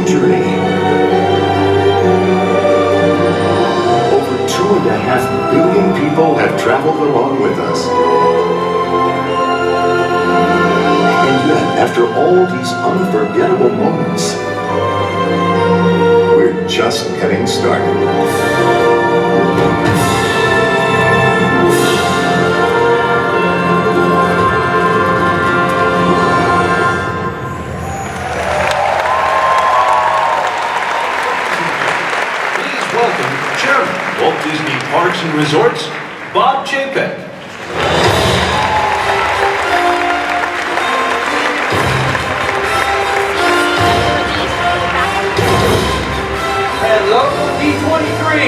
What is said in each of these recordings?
journey. Over 2.5 billion people have traveled along with us. And yet, after all these unforgettable moments, we're just getting started. Walt Disney Parks and Resorts, Bob Chapek. Hello, D23.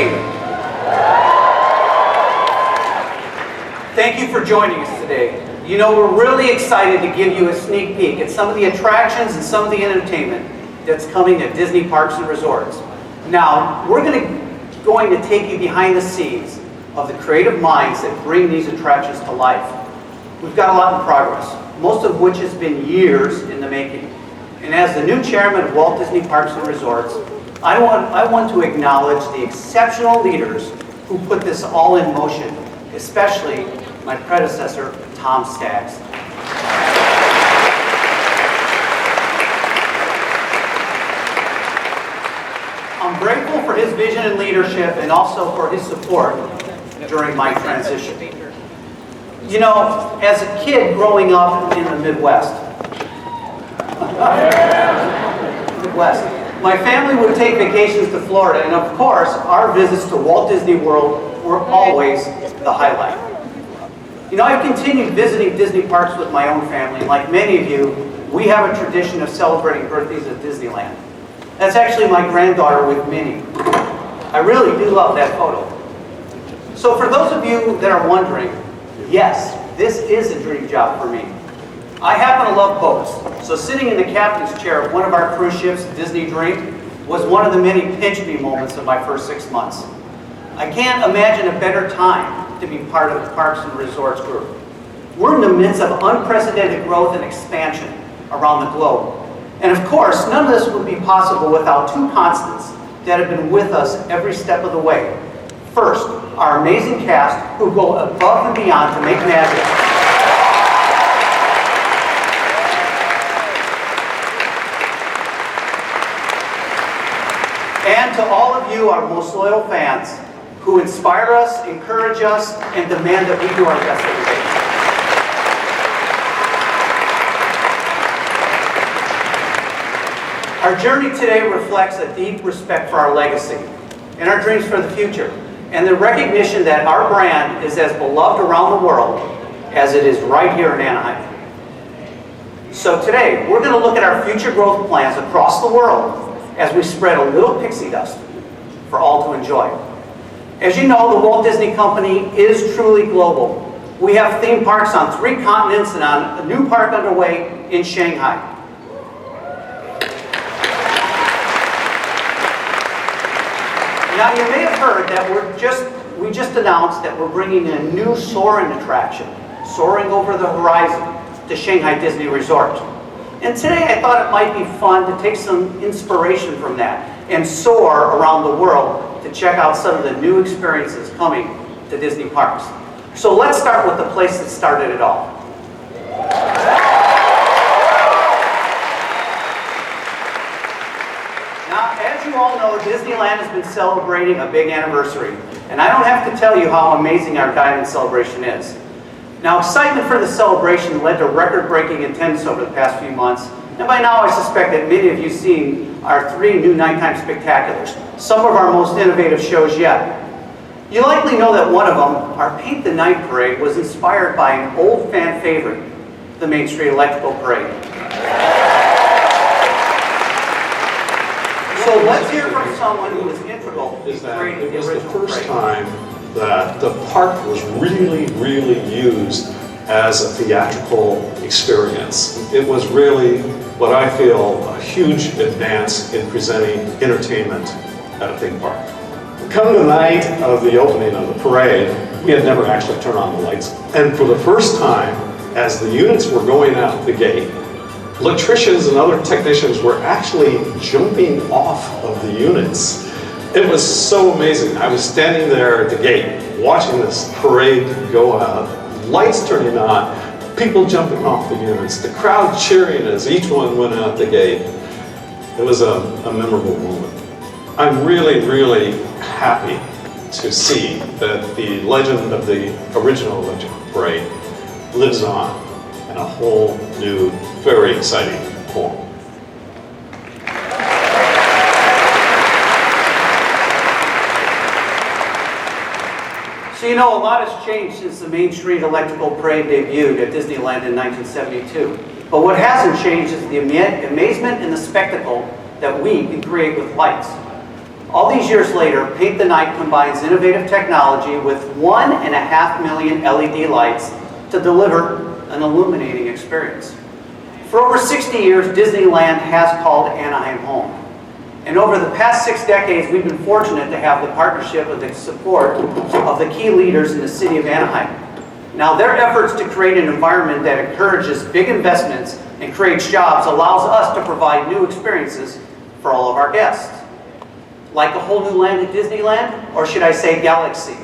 Thank you for joining us today. You know, we're really excited to give you a sneak peek at some of the attractions and some of the entertainment that's coming at Disney Parks and Resorts. Now, we're going to take you behind the scenes of the creative minds that bring these attractions to life. We've got a lot in progress, most of which has been years in the making. And as the new chairman of Walt Disney Parks and Resorts, I want to acknowledge the exceptional leaders who put this all in motion, especially my predecessor, Tom Staggs. I'm grateful for his vision and leadership and also for his support during my transition. You know, as a kid growing up in the Midwest, my family would take vacations to Florida, and of course, our visits to Walt Disney World were always the highlight. You know, I've continued visiting Disney parks with my own family, and like many of you, we have a tradition of celebrating birthdays at Disneyland. That's actually my granddaughter with Minnie. I really do love that photo. So for those of you that are wondering, yes, this is a dream job for me. I happen to love boats, so sitting in the captain's chair of one of our cruise ships, Disney Dream, was one of the many pinch me moments of my first 6 months. I can't imagine a better time to be part of the Parks and Resorts group. We're in the midst of unprecedented growth and expansion around the globe. And of course, none of this would be possible without two constants that have been with us every step of the way. First, our amazing cast who go above and beyond to make magic. And to all of you, our most loyal fans, who inspire us, encourage us, and demand that we do our best every day. Our journey today reflects a deep respect for our legacy and our dreams for the future, and the recognition that our brand is as beloved around the world as it is right here in Anaheim. So today, we're going to look at our future growth plans across the world as we spread a little pixie dust for all to enjoy. As you know, the Walt Disney Company is truly global. We have theme parks on 3 continents and on a new park underway in Shanghai. Now you may have heard that we just announced that we're bringing a new soaring attraction, Soaring Over the Horizon, to Shanghai Disney Resort. And today I thought it might be fun to take some inspiration from that and soar around the world to check out some of the new experiences coming to Disney parks. So let's start with the place that started it all. Now, as you all know, Disneyland has been celebrating a big anniversary, and I don't have to tell you how amazing our Diamond Celebration is. Now, excitement for the celebration led to record-breaking attendance over the past few months, and by now I suspect that many of you have seen our 3 new nighttime spectaculars, some of our most innovative shows yet. You likely know that one of them, our Paint the Night Parade, was inspired by an old fan favorite, the Main Street Electrical Parade. So let's hear from someone who was integral in creating the original parade. It was the first time that the park was really used as a theatrical experience. It was really, what I feel, a huge advance in presenting entertainment at a theme park. Come the night of the opening of the parade, we had never actually turned on the lights. And for the first time, as the units were going out the gate, electricians and other technicians were actually jumping off of the units. It was so amazing. I was standing there at the gate, watching this parade go out, lights turning on, people jumping off the units, the crowd cheering as each one went out the gate. It was a memorable moment. I'm really, really happy to see that the legend of the original electrical parade lives on in a whole new, very exciting form. So you know, a lot has changed since the Main Street Electrical Parade debuted at Disneyland in 1972. But what hasn't changed is the amazement and the spectacle that we can create with lights. All these years later, Paint the Night combines innovative technology with 1.5 million LED lights to deliver an illuminating experience. For over 60 years, Disneyland has called Anaheim home. And over the past 6 decades, we've been fortunate to have the partnership and the support of the key leaders in the city of Anaheim. Now, their efforts to create an environment that encourages big investments and creates jobs allows us to provide new experiences for all of our guests. Like a whole new land at Disneyland, or should I say galaxy?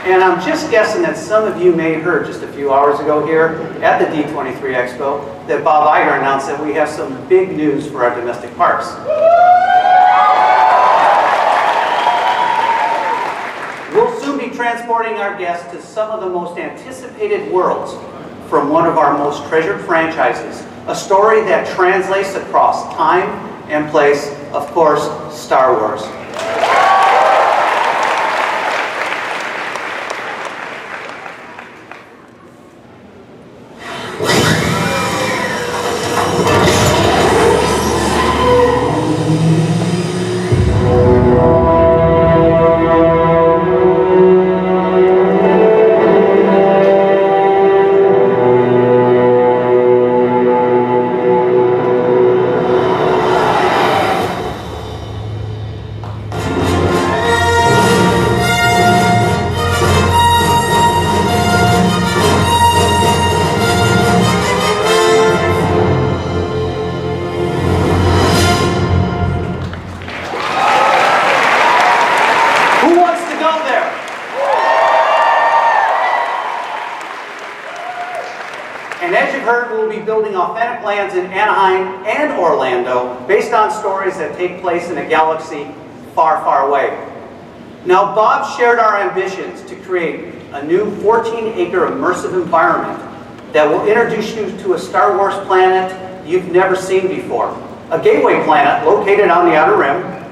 And I'm just guessing that some of you may have heard just a few hours ago here at the D23 Expo that Bob Iger announced that we have some big news for our domestic parks. We'll soon be transporting our guests to some of the most anticipated worlds from one of our most treasured franchises, a story that translates across time and place, of course, Star Wars. Building authentic lands in Anaheim and Orlando based on stories that take place in a galaxy far, far away. Now, Bob shared our ambitions to create a new 14-acre immersive environment that will introduce you to a Star Wars planet you've never seen before. A gateway planet located on the Outer Rim,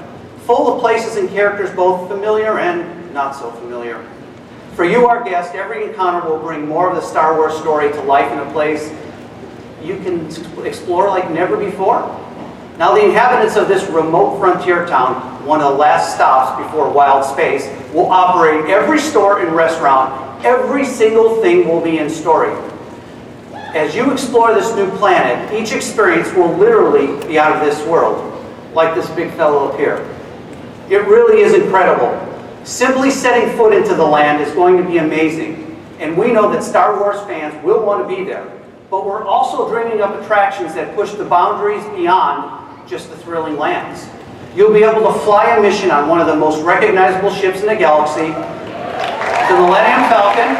full of places and characters both familiar and not so familiar. For you, our guest, every encounter will bring more of the Star Wars story to life in a place you can explore like never before. Now, the inhabitants of this remote frontier town, one of the last stops before wild space, will operate every store and restaurant. Every single thing will be in story. As you explore this new planet, each experience will literally be out of this world, like this big fellow up here. It really is incredible. Simply setting foot into the land is going to be amazing, and we know that Star Wars fans will want to be there. But we're also dreaming up attractions that push the boundaries beyond just the thrilling lands. You'll be able to fly a mission on one of the most recognizable ships in the galaxy, the Millennium Falcon,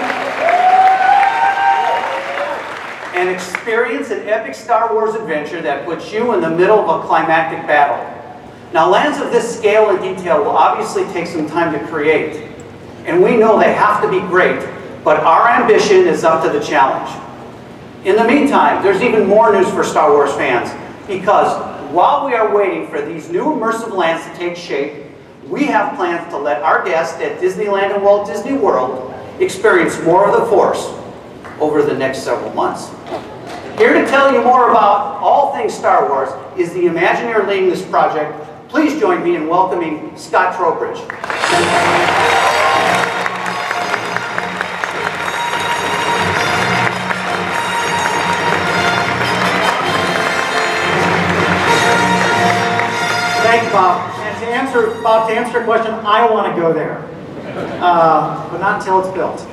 and experience an epic Star Wars adventure that puts you in the middle of a climactic battle. Now, lands of this scale and detail will obviously take some time to create, and we know they have to be great, but our ambition is up to the challenge. In the meantime, there's even more news for Star Wars fans, because while we are waiting for these new immersive lands to take shape, we have plans to let our guests at Disneyland and Walt Disney World experience more of the Force over the next several months. Here to tell you more about all things Star Wars is the Imagineer leading this project. Please join me in welcoming Scott Trowbridge. Thank you, Bob. And to answer your question, I want to go there. but not until it's built.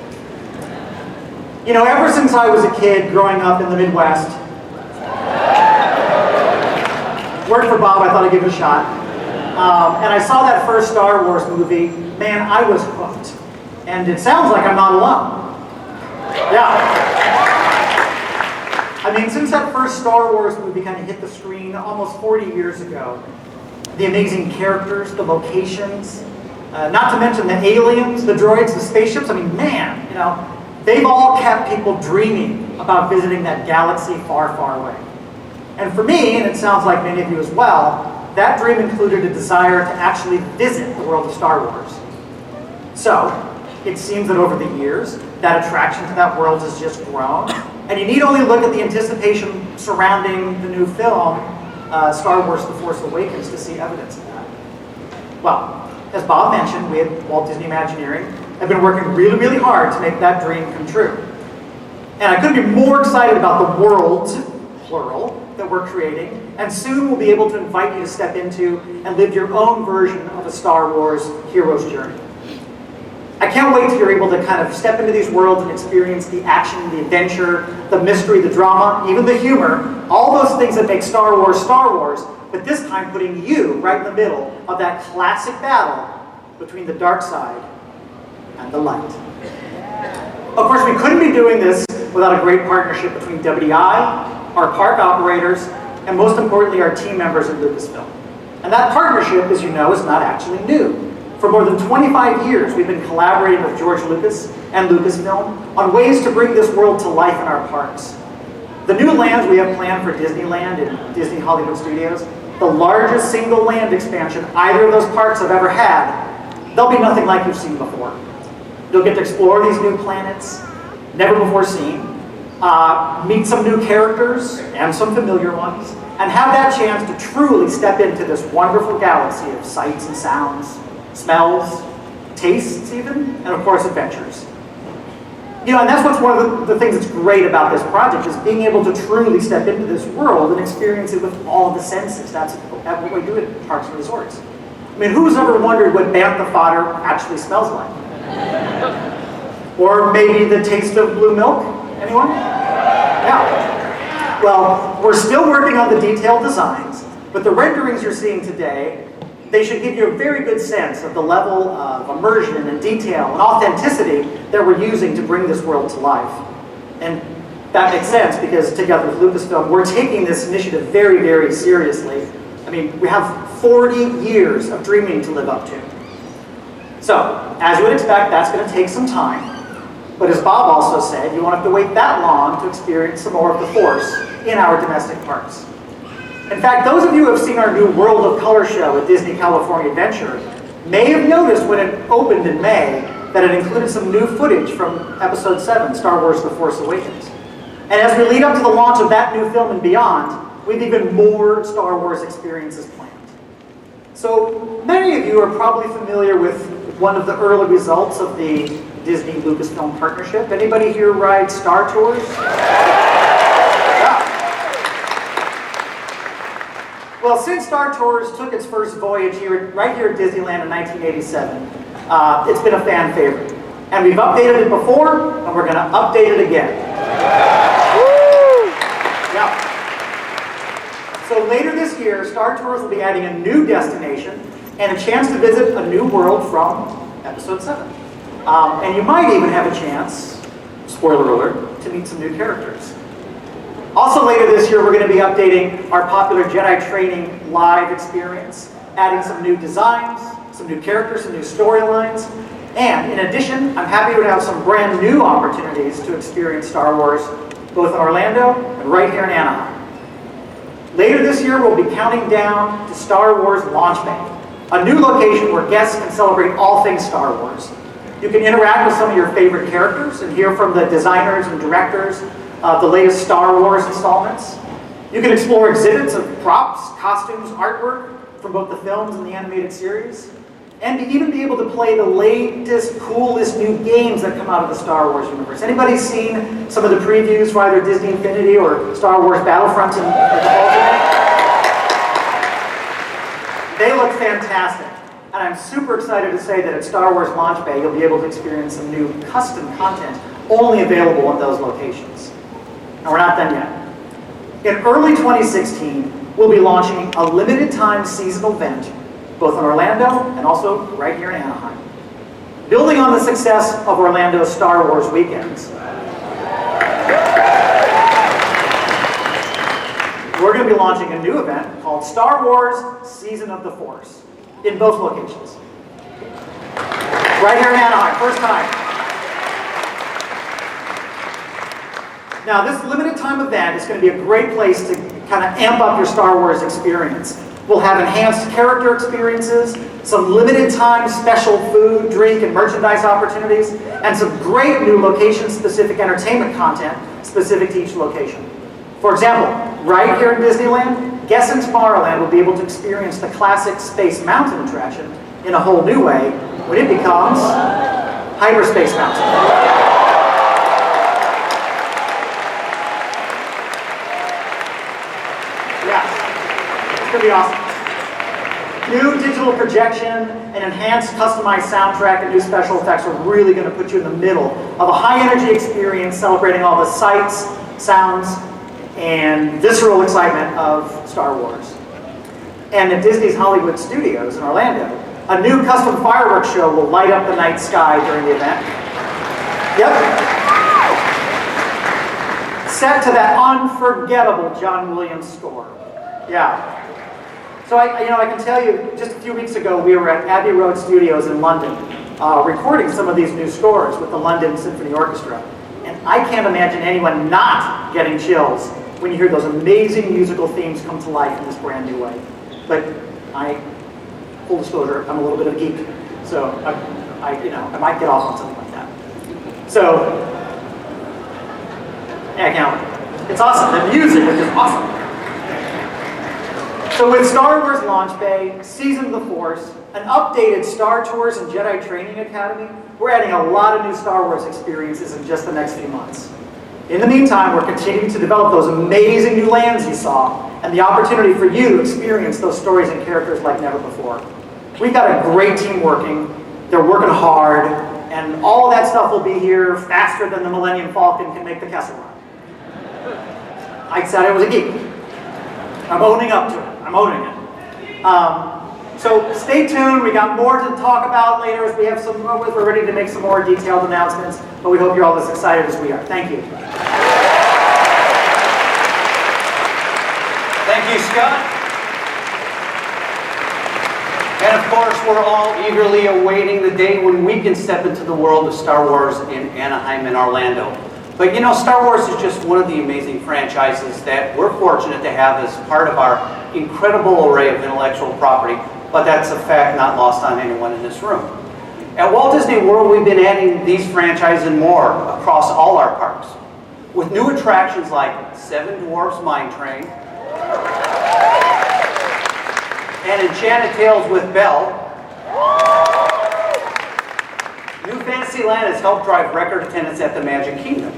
You know, ever since I was a kid growing up in the Midwest, worked for Bob, I thought I'd give it a shot. And I saw that first Star Wars movie, man, I was hooked. And it sounds like I'm not alone. Yeah. I mean, since that first Star Wars movie kind of hit the screen almost 40 years ago, the amazing characters, the locations, not to mention the aliens, the droids, the spaceships, I mean, man, you know, they've all kept people dreaming about visiting that galaxy far, far away. And for me, and it sounds like many of you as well, that dream included a desire to actually visit the world of Star Wars. So, it seems that over the years, that attraction to that world has just grown. And you need only look at the anticipation surrounding the new film, Star Wars The Force Awakens, to see evidence of that. Well, as Bob mentioned, we at Walt Disney Imagineering have been working really, really hard to make that dream come true. And I couldn't be more excited about the worlds, plural, that we're creating, and soon we'll be able to invite you to step into and live your own version of a Star Wars hero's journey. I can't wait till you're able to kind of step into these worlds and experience the action, the adventure, the mystery, the drama, even the humor, all those things that make Star Wars, but this time putting you right in the middle of that classic battle between the dark side and the light. Of course, we couldn't be doing this without a great partnership between WDI, our park operators, and most importantly, our team members at Lucasfilm. And that partnership, as you know, is not actually new. For more than 25 years, we've been collaborating with George Lucas and Lucasfilm on ways to bring this world to life in our parks. The new lands we have planned for Disneyland and Disney Hollywood Studios, the largest single land expansion either of those parks have ever had, they'll be nothing like you've seen before. You'll get to explore these new planets, never before seen, meet some new characters and some familiar ones, and have that chance to truly step into this wonderful galaxy of sights and sounds, smells, tastes even, and of course adventures. You know, and that's what's one of the things that's great about this project, is being able to truly step into this world and experience it with all of the senses. That's what we do at parks and resorts. I mean, who's ever wondered what bantha fodder actually smells like? Or maybe the taste of blue milk? Anyone? Yeah. Well, we're still working on the detailed designs, but the renderings you're seeing today, they should give you a very good sense of the level of immersion and detail and authenticity that we're using to bring this world to life. And that makes sense because together with Lucasfilm, we're taking this initiative very, very seriously. I mean, we have 40 years of dreaming to live up to. So, as you would expect, that's going to take some time. But as Bob also said, you won't have to wait that long to experience some more of the Force in our domestic parks. In fact, those of you who have seen our new World of Color show at Disney California Adventure may have noticed when it opened in May that it included some new footage from Episode 7, Star Wars The Force Awakens. And as we lead up to the launch of that new film and beyond, we have even more Star Wars experiences planned. So many of you are probably familiar with one of the early results of the Disney Lucasfilm partnership. Anybody here ride Star Tours? Well, since Star Tours took its first voyage right here at Disneyland in 1987, it's been a fan favorite. And we've updated it before, and we're going to update it again. Yeah. So later this year, Star Tours will be adding a new destination and a chance to visit a new world from Episode 7. And you might even have a chance, spoiler alert, to meet some new characters. Also later this year, we're going to be updating our popular Jedi training live experience, adding some new designs, some new characters, some new storylines. And in addition, I'm happy to have some brand new opportunities to experience Star Wars, both in Orlando and right here in Anaheim. Later this year, we'll be counting down to Star Wars Launch Bay, a new location where guests can celebrate all things Star Wars. You can interact with some of your favorite characters and hear from the designers and directors of the latest Star Wars installments. You can explore exhibits of props, costumes, artwork from both the films and the animated series, and to even be able to play the latest, coolest new games that come out of the Star Wars universe. Anybody seen some of the previews for either Disney Infinity or Star Wars Battlefront in the fall? They look fantastic. And I'm super excited to say that at Star Wars Launch Bay, you'll be able to experience some new custom content only available in those locations. And we're not done yet. In early 2016, we'll be launching a limited time seasonal event, both in Orlando and also right here in Anaheim. Building on the success of Orlando's Star Wars weekends, we're going to be launching a new event called Star Wars Season of the Force in both locations. Right here in Anaheim, first time. Now, this limited time event is going to be a great place to kind of amp up your Star Wars experience. We'll have enhanced character experiences, some limited time special food, drink, and merchandise opportunities, and some great new location-specific entertainment content specific to each location. For example, right here in Disneyland, guests in Tomorrowland will be able to experience the classic Space Mountain attraction in a whole new way when it becomes Hyperspace Mountain. It's going to be awesome. New digital projection, an enhanced customized soundtrack, and new special effects are really going to put you in the middle of a high-energy experience celebrating all the sights, sounds, and visceral excitement of Star Wars. And at Disney's Hollywood Studios in Orlando, a new custom fireworks show will light up the night sky during the event. Yep. Set to that unforgettable John Williams score. Yeah. So I can tell you, just a few weeks ago, we were at Abbey Road Studios in London, recording some of these new scores with the London Symphony Orchestra. And I can't imagine anyone not getting chills when you hear those amazing musical themes come to life in this brand new way. But full disclosure, I'm a little bit of a geek, so I might get off on something like that. So, yeah, it's awesome. The music is just awesome. So with Star Wars Launch Bay, Season of the Force, an updated Star Tours and Jedi Training Academy, we're adding a lot of new Star Wars experiences in just the next few months. In the meantime, we're continuing to develop those amazing new lands you saw, and the opportunity for you to experience those stories and characters like never before. We've got a great team working, they're working hard, and all of that stuff will be here faster than the Millennium Falcon can make the Kessel Run. I said I was a geek. I'm owning up to it. I'm owning it. So stay tuned. We got more to talk about later as we're ready to make some more detailed announcements, but we hope you're all as excited as we are. Thank you. Thank you, Scott. And of course, we're all eagerly awaiting the day when we can step into the world of Star Wars in Anaheim and Orlando. But you know, Star Wars is just one of the amazing franchises that we're fortunate to have as part of our incredible array of intellectual property, but that's a fact not lost on anyone in this room. At Walt Disney World, we've been adding these franchises and more across all our parks, with new attractions like Seven Dwarfs Mine Train, and Enchanted Tales with Belle. New Fantasyland has helped drive record attendance at the Magic Kingdom.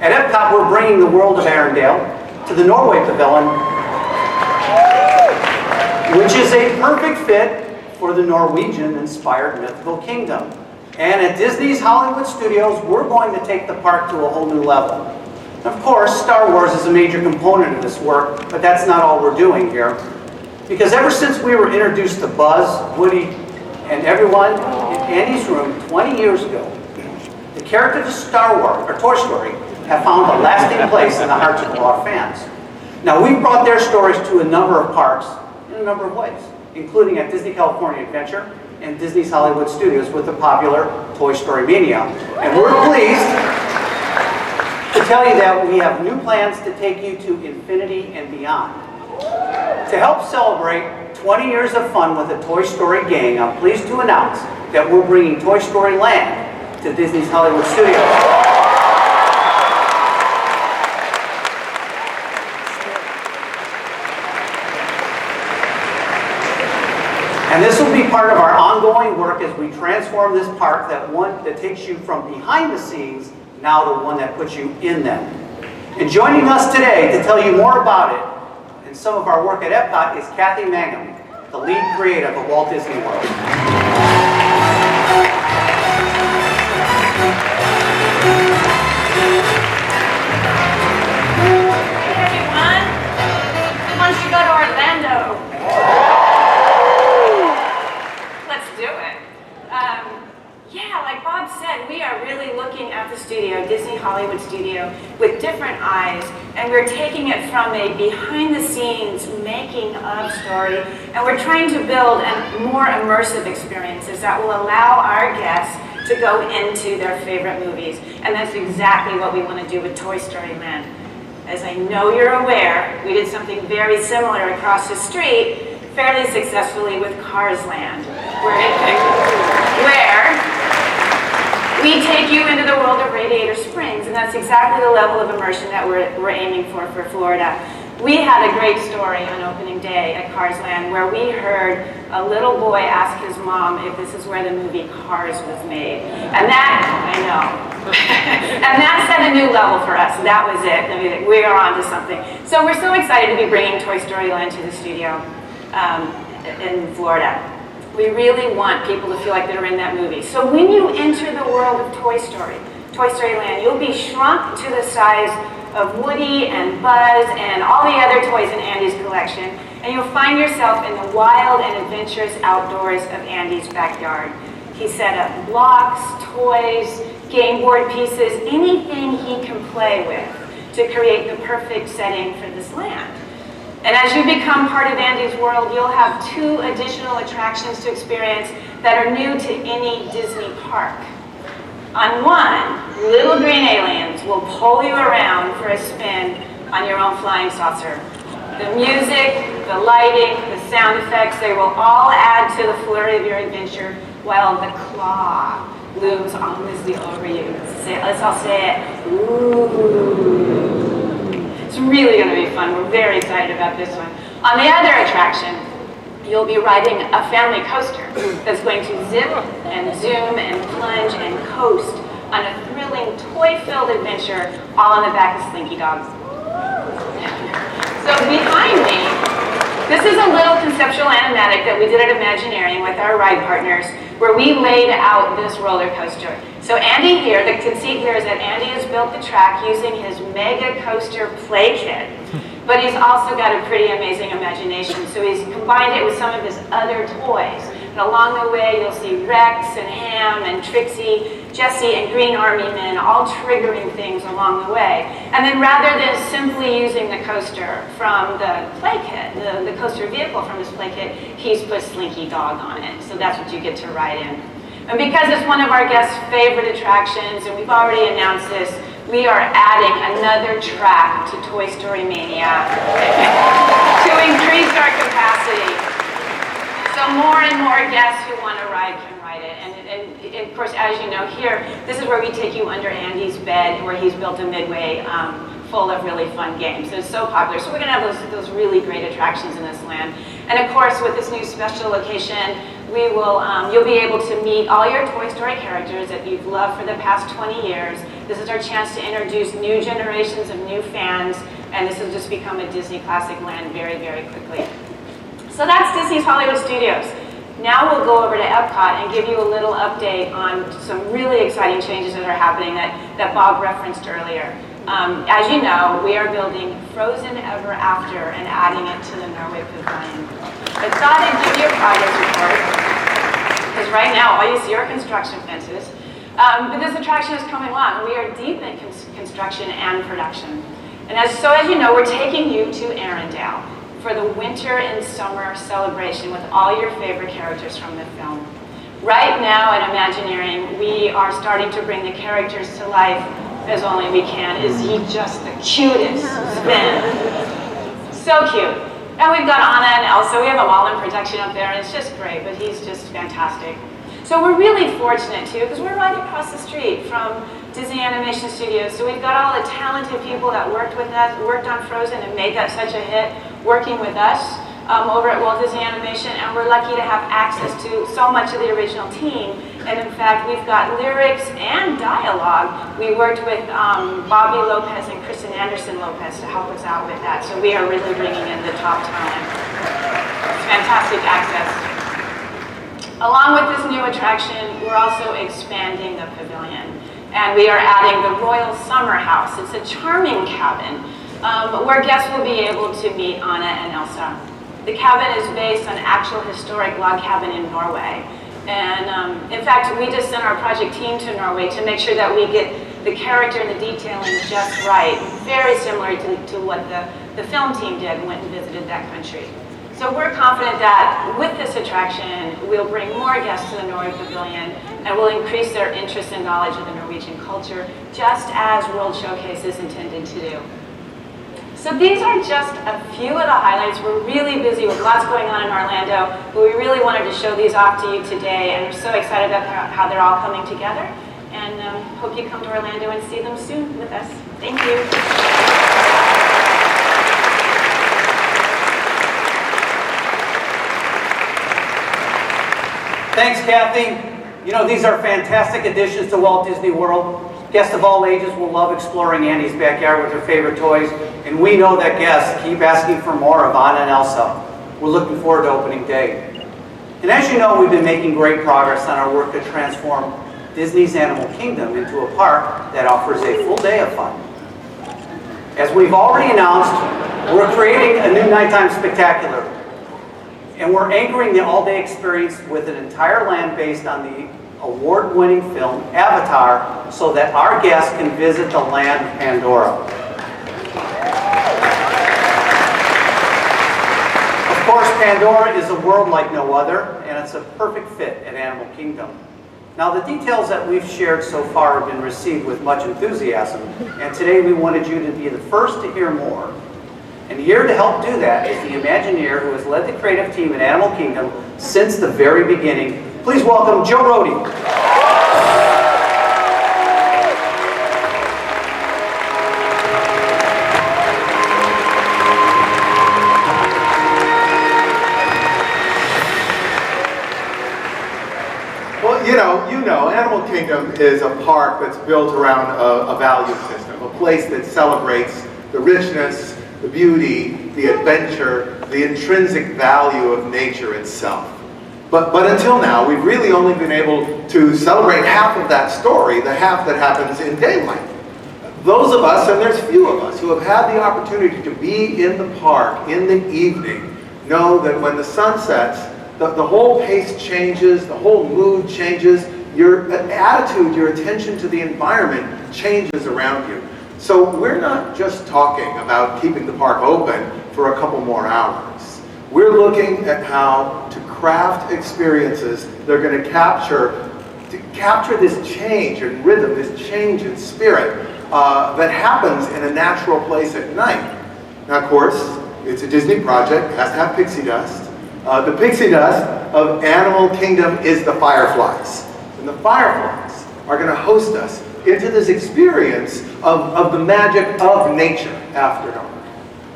At Epcot, we're bringing the world of Arendelle to the Norway Pavilion, which is a perfect fit for the Norwegian-inspired mythical kingdom. And at Disney's Hollywood Studios, we're going to take the park to a whole new level. Of course, Star Wars is a major component of this work, but that's not all we're doing here. Because ever since we were introduced to Buzz, Woody, and everyone in Andy's room 20 years ago, the characters of Star Wars, or Toy Story, have found a lasting place in the hearts of our fans. Now, we've brought their stories to a number of parks in a number of ways, including at Disney California Adventure and Disney's Hollywood Studios with the popular Toy Story Mania. And we're pleased to tell you that we have new plans to take you to infinity and beyond. To help celebrate 20 years of fun with the Toy Story gang, I'm pleased to announce that we're bringing Toy Story Land to Disney's Hollywood Studios. And this will be part of our ongoing work as we transform this park, that takes you from behind the scenes now to one that puts you in them. And joining us today to tell you more about it and some of our work at Epcot is Kathy Mangum, the lead creative of Walt Disney World. Hey everyone, who wants to go to Orlando? Let's do it. Yeah, like Bob said, we are really looking at the studio, Disney Hollywood studio, with different eyes, and we're taking it from a behind-the-scenes making of story, and we're trying to build more immersive experiences that will allow our guests to go into their favorite movies, and that's exactly what we want to do with Toy Story Land. As I know you're aware, we did something very similar across the street, fairly successfully with Cars Land, where we take you into the world of Radiator Springs, and that's exactly the level of immersion that we're aiming for Florida. We had a great story on opening day at Cars Land where we heard a little boy ask his mom if this is where the movie Cars was made. And that, I know, and that set a new level for us. That was it. I mean, we are on to something. So we're so excited to be bringing Toy Story Land to the studio in Florida. We really want people to feel like they're in that movie. So when you enter the world of Toy Story Land, you'll be shrunk to the size of Woody and Buzz and all the other toys in Andy's collection, and you'll find yourself in the wild and adventurous outdoors of Andy's backyard. He set up blocks, toys, game board pieces, anything he can play with to create the perfect setting for this land. And as you become part of Andy's world, you'll have 2 additional attractions to experience that are new to any Disney park. On one, little green aliens will pull you around for a spin on your own flying saucer. The music, the lighting, the sound effects, they will all add to the flurry of your adventure while the claw looms ominously over you. Let's all say it. Ooh. It's really going to be fun. We're very excited about this one. On the other attraction, you'll be riding a family coaster that's going to zip and zoom and plunge and coast on a thrilling toy-filled adventure all on the back of Slinky Dog. So behind me, this is a little conceptual animatic that we did at Imagineering with our ride partners where we laid out this roller coaster. So Andy here, the conceit here is that Andy has built the track using his mega coaster play kit, but he's also got a pretty amazing imagination. So he's combined it with some of his other toys. And along the way, you'll see Rex and Ham and Trixie, Jessie and Green Army Men all triggering things along the way. And then rather than simply using the coaster from the play kit, the coaster vehicle from his play kit, he's put Slinky Dog on it. So that's what you get to ride in. And because it's one of our guests' favorite attractions, and we've already announced this, we are adding another track to Toy Story Mania to increase our capacity. So more and more guests who want to ride can ride it. And of course, as you know here, this is where we take you under Andy's bed, where he's built a midway full of really fun games. It's so popular. So we're going to have those really great attractions in this land. And of course, with this new special location, we will, you'll be able to meet all your Toy Story characters that you've loved for the past 20 years. This is our chance to introduce new generations of new fans, and this has just become a Disney Classic land very, very quickly. So that's Disney's Hollywood Studios. Now we'll go over to Epcot and give you a little update on some really exciting changes that are happening that Bob referenced earlier. As you know, we are building Frozen Ever After and adding it to the Norway Pavilion. I thought I'd give you a progress report, because right now all you see are construction fences. But this attraction is coming along. We are deep in construction and production. And as you know, we're taking you to Arendelle for the winter and summer celebration with all your favorite characters from the film. Right now at Imagineering, we are starting to bring the characters to life as only we can. Is he just the cutest spin? So cute. And we've got Anna and Elsa. We have them all in production up there, and it's just great, but he's just fantastic. So we're really fortunate, too, because we're right across the street from Disney Animation Studios. So we've got all the talented people that worked on Frozen and made that such a hit, working with us over at Walt Disney Animation, and we're lucky to have access to so much of the original team. And in fact, we've got lyrics and dialogue. We worked with Bobby Lopez and Kristen Anderson Lopez to help us out with that. So we are really bringing in the top talent. fantastic access. Along with this new attraction, we're also expanding the pavilion. And we are adding the Royal Summer House. It's a charming cabin where guests will be able to meet Anna and Elsa. The cabin is based on actual historic log cabin in Norway. And in fact, we just sent our project team to Norway to make sure that we get the character and the detailing just right. Very similar to what the film team did when we visited that country. So we're confident that with this attraction, we'll bring more guests to the Norway Pavilion and we'll increase their interest and knowledge of the Norwegian culture, just as World Showcase is intended to do. So these are just a few of the highlights. We're really busy with lots going on in Orlando, but we really wanted to show these off to you today, and we're so excited about how they're all coming together, and hope you come to Orlando and see them soon with us. Thank you. Thanks, Kathy. You know, these are fantastic additions to Walt Disney World. Guests of all ages will love exploring Andy's backyard with their favorite toys, and we know that guests keep asking for more of Anna and Elsa. We're looking forward to opening day. And as you know, we've been making great progress on our work to transform Disney's Animal Kingdom into a park that offers a full day of fun. As we've already announced, we're creating a new nighttime spectacular, and we're anchoring the all-day experience with an entire land based on the award-winning film Avatar, so that our guests can visit the land of Pandora. Of course, Pandora is a world like no other, and it's a perfect fit at Animal Kingdom. Now, the details that we've shared so far have been received with much enthusiasm, and today we wanted you to be the first to hear more. And here to help do that is the Imagineer who has led the creative team at Animal Kingdom since the very beginning. Please welcome Joe Rohde. Well, you know, Animal Kingdom is a park that's built around a value system, a place that celebrates the richness, the beauty, the adventure, the intrinsic value of nature itself. But until now, we've really only been able to celebrate half of that story, the half that happens in daylight. Those of us, and there's few of us, who have had the opportunity to be in the park in the evening, know that when the sun sets, the whole pace changes, the whole mood changes, your attitude, your attention to the environment changes around you. So we're not just talking about keeping the park open for a couple more hours. We're looking at how to craft experiences that are going to capture this change in rhythm, this change in spirit that happens in a natural place at night. Now, of course, it's a Disney project, it has to have pixie dust. The pixie dust of Animal Kingdom is the fireflies. And the fireflies are going to host us into this experience of the magic of nature after dark.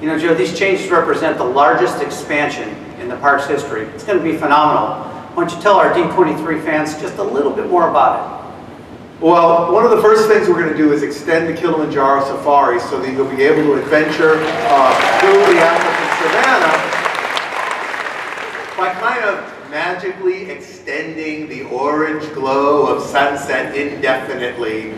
You know, Joe, these changes represent the largest expansion in the park's history. It's going to be phenomenal. Why don't you tell our D23 fans just a little bit more about it? Well, one of the first things we're going to do is extend the Kilimanjaro Safari so that you'll be able to adventure through the African savanna by kind of magically extending the orange glow of sunset indefinitely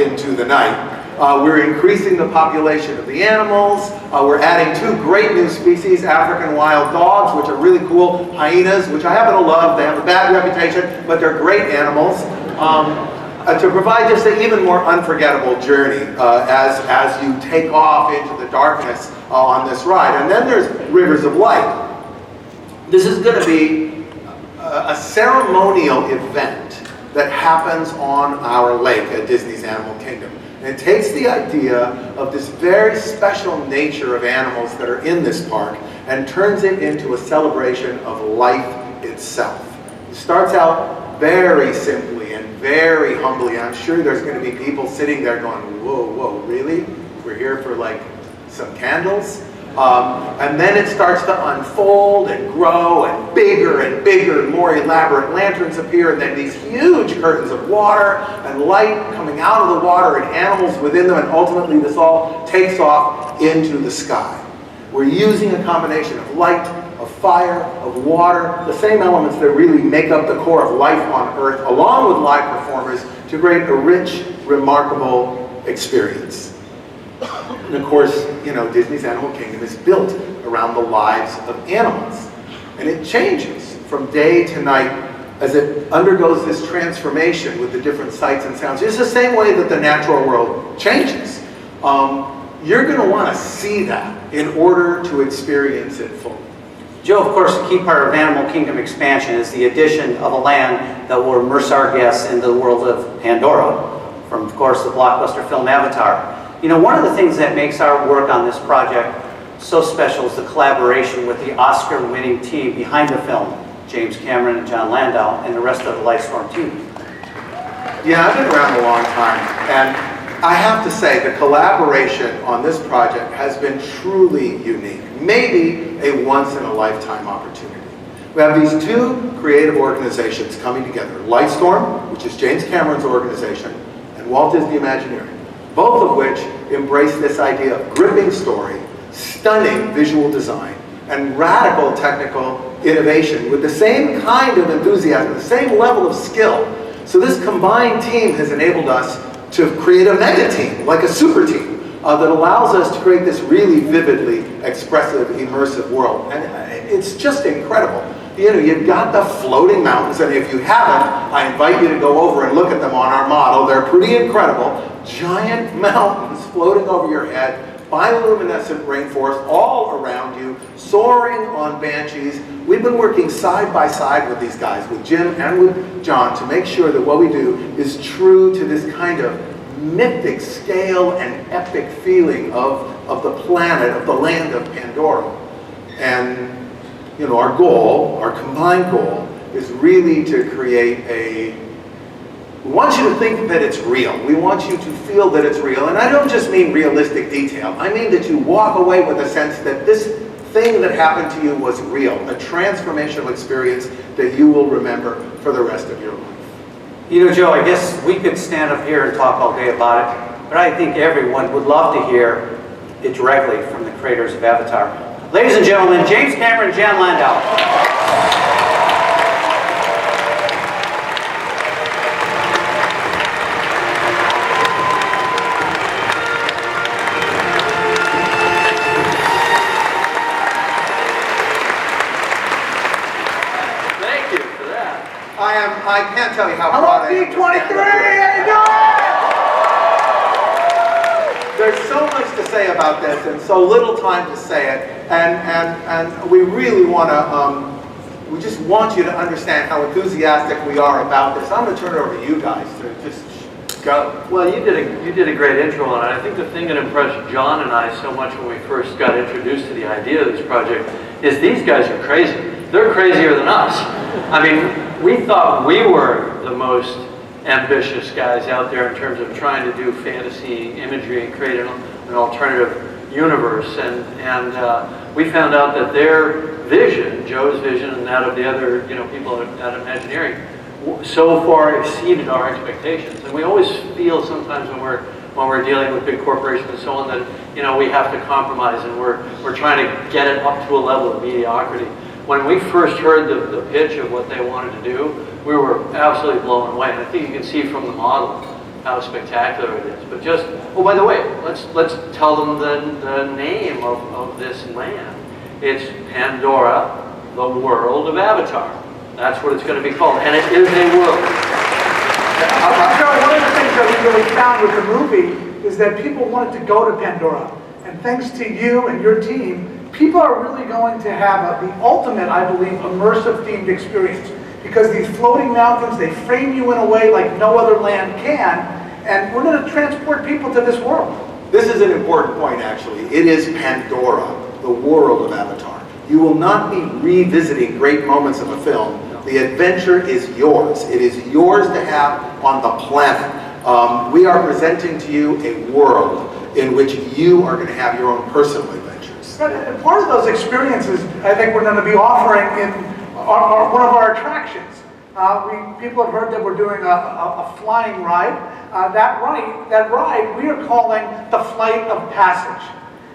into the night. We're increasing the population of the animals. We're adding 2 great new species, African wild dogs, which are really cool, hyenas, which I happen to love. They have a bad reputation, but they're great animals. To provide just an even more unforgettable journey as you take off into the darkness on this ride. And then there's Rivers of Light. This is going to be a ceremonial event that happens on our lake at Disney's Animal Kingdom. And it takes the idea of this very special nature of animals that are in this park and turns it into a celebration of life itself. It starts out very simply and very humbly. I'm sure there's going to be people sitting there going, whoa, really? We're here for like some candles? And then it starts to unfold and grow, and bigger, more elaborate lanterns appear, and then these huge curtains of water and light coming out of the water and animals within them, and ultimately this all takes off into the sky. We're using a combination of light, of fire, of water, the same elements that really make up the core of life on Earth, along with live performers, to create a rich, remarkable experience. And of course, you know, Disney's Animal Kingdom is built around the lives of animals. And it changes from day to night as it undergoes this transformation with the different sights and sounds. It's the same way that the natural world changes. You're going to want to see that in order to experience it fully. Joe, of course, a key part of Animal Kingdom expansion is the addition of a land that will immerse our guests into the world of Pandora, from, of course, the blockbuster film Avatar. You know, one of the things that makes our work on this project so special is the collaboration with the Oscar-winning team behind the film, James Cameron and John Landau, and the rest of the Lightstorm team. Yeah, I've been around a long time, and I have to say the collaboration on this project has been truly unique, maybe a once-in-a-lifetime opportunity. We have these two creative organizations coming together, Lightstorm, which is James Cameron's organization, and Walt Disney Imagineering, both of which embrace this idea of gripping story, stunning visual design, and radical technical innovation with the same kind of enthusiasm, the same level of skill. So this combined team has enabled us to create a mega team, like a super team, that allows us to create this really vividly expressive, immersive world. And it's just incredible. You know, you've got the floating mountains, and if you haven't, I invite you to go over and look at them on our model. They're pretty incredible. Giant mountains floating over your head, bioluminescent rainforest all around you, soaring on banshees. We've been working side by side with these guys, with Jim and with John, to make sure that what we do is true to this kind of mythic scale and epic feeling of the planet, of the land of Pandora. And, you know, our goal, our combined goal, is really to create we want you to think that it's real. We want you to feel that it's real. And I don't just mean realistic detail. I mean that you walk away with a sense that this thing that happened to you was real, a transformational experience that you will remember for the rest of your life. You know, Joe, I guess we could stand up here and talk all day about it, but I think everyone would love to hear it directly from the creators of Avatar. Ladies and gentlemen, James Cameron and John Landau. I can't tell you how Hello, proud I am to D23! stand up here. There's so much to say about this and so little time to say it, and we really want to, we just want you to understand how enthusiastic we are about this. I'm going to turn it over to you guys to just go. Well, you did a great intro on it. I think the thing that impressed John and I so much when we first got introduced to the idea of this project is these guys are crazy. They're crazier than us. I mean, we thought we were the most ambitious guys out there in terms of trying to do fantasy imagery and create an alternative universe. And we found out that their vision, Joe's vision, and that of the other people at Imagineering, so far exceeded our expectations. And we always feel sometimes when we're dealing with big corporations and so on that we have to compromise, and we're trying to get it up to a level of mediocrity. When we first heard the pitch of what they wanted to do, we were absolutely blown away. And I think you can see from the model how spectacular it is. But just, oh, by the way, let's tell them the name of this land. It's Pandora, the world of Avatar. That's what it's going to be called, and it is a world. Joe, one of the things that we really found with the movie is that people wanted to go to Pandora. And thanks to you and your team, people are really going to have the ultimate, I believe, immersive themed experience. Because these floating mountains, they frame you in a way like no other land can, and we're going to transport people to this world. This is an important point, actually. It is Pandora, the world of Avatar. You will not be revisiting great moments of a film. The adventure is yours. It is yours to have on the planet. We are presenting to you a world in which you are going to have your own personal adventures. And part of those experiences, I think we're going to be offering in one of our attractions. People have heard that we're doing a flying ride. That ride we are calling the Flight of Passage.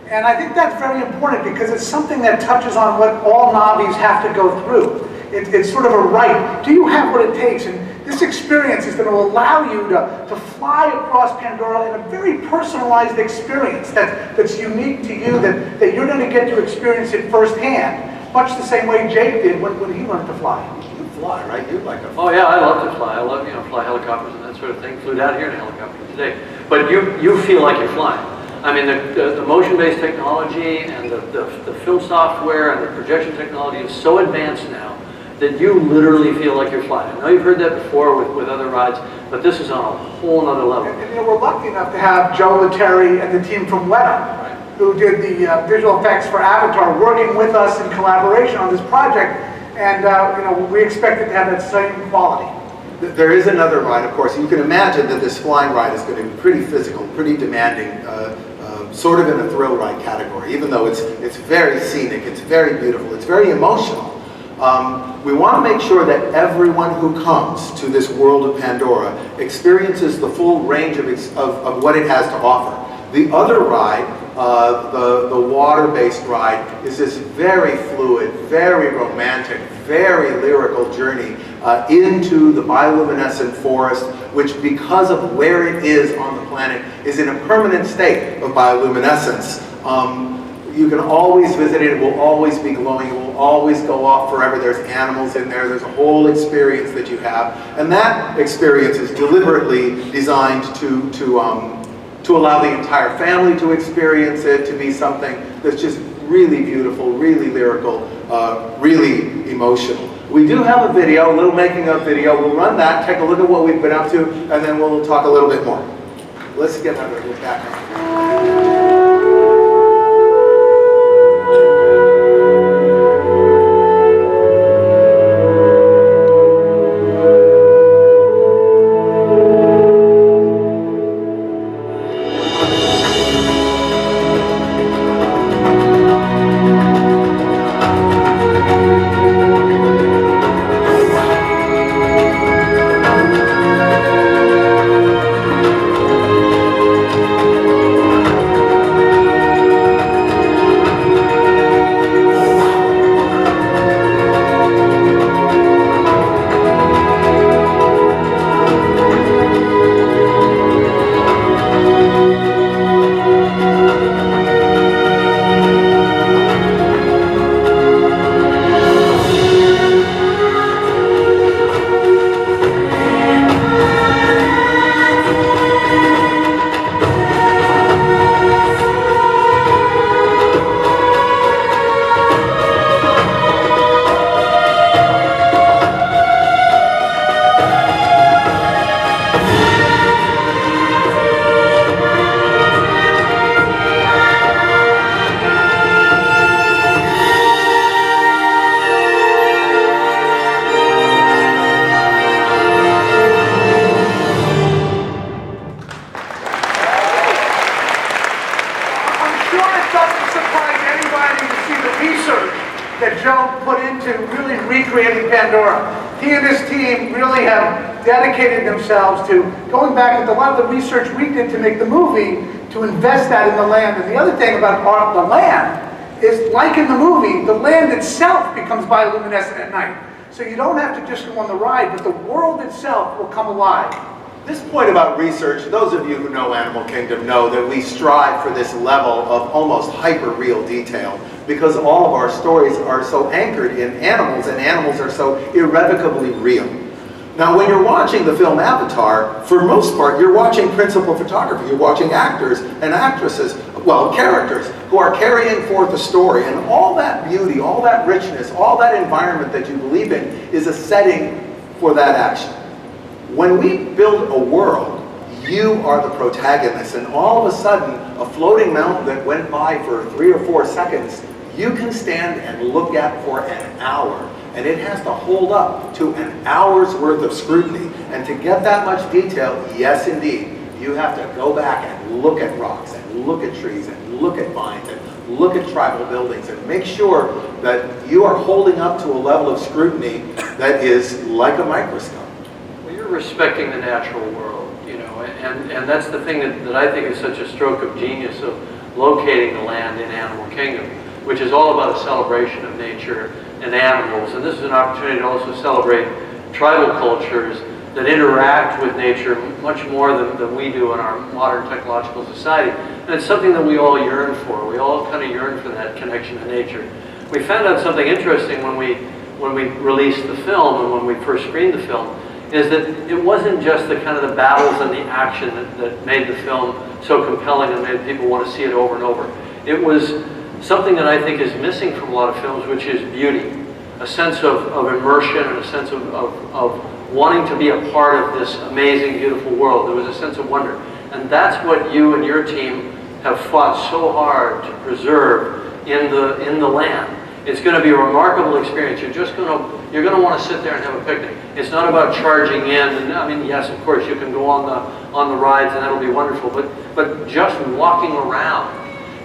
And I think that's very important because it's something that touches on what all Navis have to go through. It's sort of a right. Do you have what it takes? And this experience is going to allow you to fly across Pandora in a very personalized experience that's unique to you, that you're going to get to experience it firsthand, much the same way Jake did when he learned to fly. You fly, right? You'd like to fly. Oh yeah, I love to fly. I love, fly helicopters and that sort of thing. Flew down here in a helicopter today. But you feel like you're flying. I mean, the motion-based technology and the film software and the projection technology is so advanced now that you literally feel like you're flying. I know you've heard that before with other rides, but this is on a whole other level. And we're lucky enough to have Joe Lettieri and the team from Weta, who did the visual effects for Avatar, working with us in collaboration on this project. And we expect it to have that same quality. There is another ride, of course. You can imagine that this flying ride is going to be pretty physical, pretty demanding, sort of in a thrill ride category, even though it's very scenic, it's very beautiful, it's very emotional. We want to make sure that everyone who comes to this world of Pandora experiences the full range of what it has to offer. The other ride, the water-based ride, is this very fluid, very romantic, very lyrical journey into the bioluminescent forest, which, because of where it is on the planet, is in a permanent state of bioluminescence. You can always visit it. It will always be glowing. It will always go off forever. There's animals in there. There's a whole experience that you have. And that experience is deliberately designed to allow the entire family to experience it, to be something that's just really beautiful, really lyrical, really emotional. We do have a video, a little making of video. We'll run that, take a look at what we've been up to, and then we'll talk a little bit more. Let's get another look back. That Joe put into really recreating Pandora. He and his team really have dedicated themselves to going back into a lot of the research we did to make the movie, to invest that in the land. And the other thing about the land is, like in the movie, the land itself becomes bioluminescent at night. So you don't have to just go on the ride, but the world itself will come alive. This point about research, those of you who know Animal Kingdom know that we strive for this level of almost hyper-real detail, because all of our stories are so anchored in animals, and animals are so irrevocably real. Now, when you're watching the film Avatar, for most part, you're watching principal photography. You're watching actors and actresses, well, characters, who are carrying forth a story. And all that beauty, all that richness, all that environment that you believe in is a setting for that action. When we build a world, you are the protagonist, and all of a sudden, a floating mountain that went by for 3 or 4 seconds, you can stand and look at for an hour, and it has to hold up to an hour's worth of scrutiny. And to get that much detail, yes indeed, you have to go back and look at rocks, and look at trees, and look at vines, and look at tribal buildings, and make sure that you are holding up to a level of scrutiny that is like a microscope. Respecting the natural world, and that's the thing that I think is such a stroke of genius of locating the land in Animal Kingdom, which is all about a celebration of nature and animals. And this is an opportunity to also celebrate tribal cultures that interact with nature much more than we do in our modern technological society. And it's something that we all yearn for. We all kind of yearn for that connection to nature. We found out something interesting when we released the film and when we first screened the film, is that it wasn't just the kind of the battles and the action that made the film so compelling and made people want to see it over and over. It was something that I think is missing from a lot of films, which is beauty. A sense of immersion and a sense of wanting to be a part of this amazing, beautiful world. There was a sense of wonder. And that's what you and your team have fought so hard to preserve in the land. It's going to be a remarkable experience. You're going to want to sit there and have a picnic. It's not about charging in. And I mean, yes, of course, you can go on the rides, and that'll be wonderful. But just walking around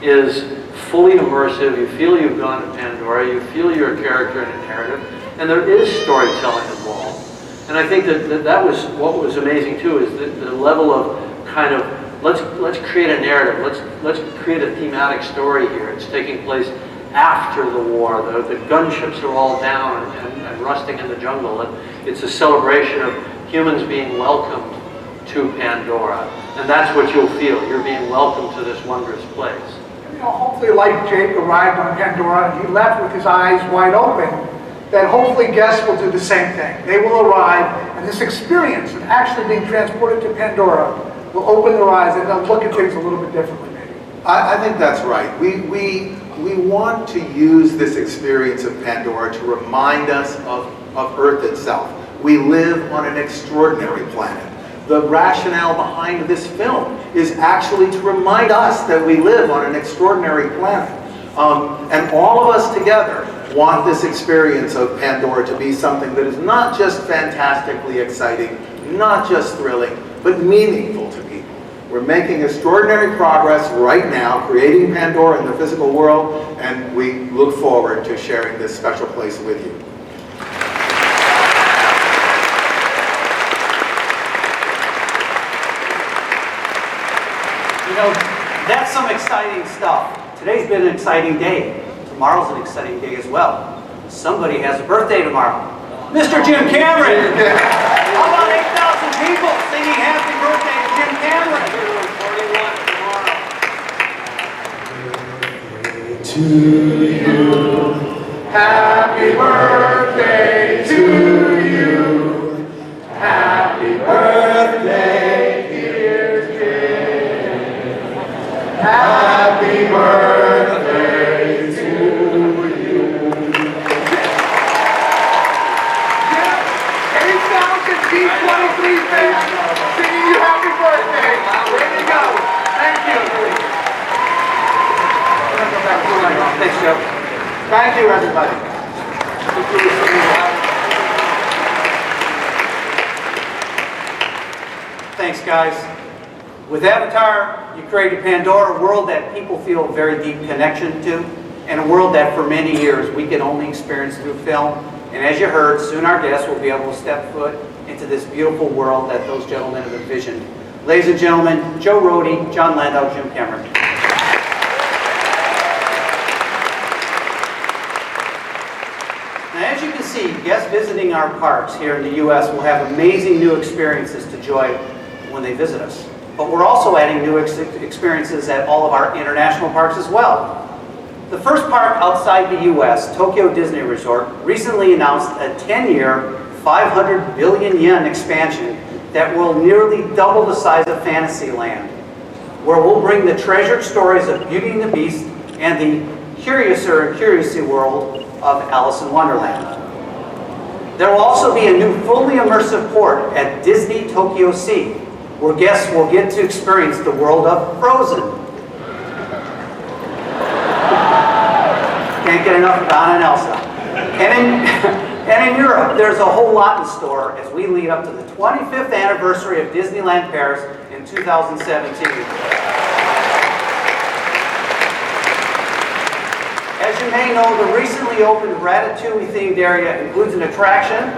is fully immersive. You feel you've gone to Pandora. You feel you're a character in a narrative, and there is storytelling involved. And I think that was what was amazing too, is the level of kind of let's create a narrative. Let's create a thematic story here. It's taking place after the war. The gunships are all down and rusting in the jungle. And it's a celebration of humans being welcomed to Pandora. And that's what you'll feel. You're being welcomed to this wondrous place. You know, hopefully, like Jake arrived on Pandora and he left with his eyes wide open, that hopefully guests will do the same thing. They will arrive, and this experience of actually being transported to Pandora will open their eyes and they'll look at things a little bit differently, maybe. I think that's right. We want to use this experience of Pandora to remind us of Earth itself. We live on an extraordinary planet. The rationale behind this film is actually to remind us that we live on an extraordinary planet. And all of us together want this experience of Pandora to be something that is not just fantastically exciting, not just thrilling, but meaningful to people. We're making extraordinary progress right now, creating Pandora in the physical world, and we look forward to sharing this special place with you. You know, that's some exciting stuff. Today's been an exciting day. Tomorrow's an exciting day as well. Somebody has a birthday tomorrow. Mr. Jim Cameron! How about 8,000 people singing happy birthday to Jim Cameron? 41 tomorrow. To you, happy birthday to you, happy birthday, dear Jim, happy birthday to you. Jim, 8,000 D23 fans singing you happy birthday. Way to go. Thank you. Thanks, Joe. Thank you, everybody. Thanks, guys. With Avatar, you created Pandora, a world that people feel a very deep connection to, and a world that for many years we can only experience through film. And as you heard, soon our guests will be able to step foot into this beautiful world that those gentlemen have envisioned. Ladies and gentlemen, Joe Rohde, John Landau, Jim Cameron. Now, as you can see, guests visiting our parks here in the U.S. will have amazing new experiences to enjoy when they visit us. But we're also adding new experiences at all of our international parks as well. The first park outside the U.S., Tokyo Disney Resort, recently announced a 10-year, 500 billion yen expansion that will nearly double the size of Fantasyland, where we'll bring the treasured stories of Beauty and the Beast and the curiouser and curiousy world of Alice in Wonderland. There will also be a new fully immersive port at Disney Tokyo Sea, where guests will get to experience the world of Frozen. Can't get enough of Anna and Elsa. And in Europe, there's a whole lot in store as we lead up to the 25th anniversary of Disneyland Paris in 2017. As you may know, the recently opened Ratatouille-themed area includes an attraction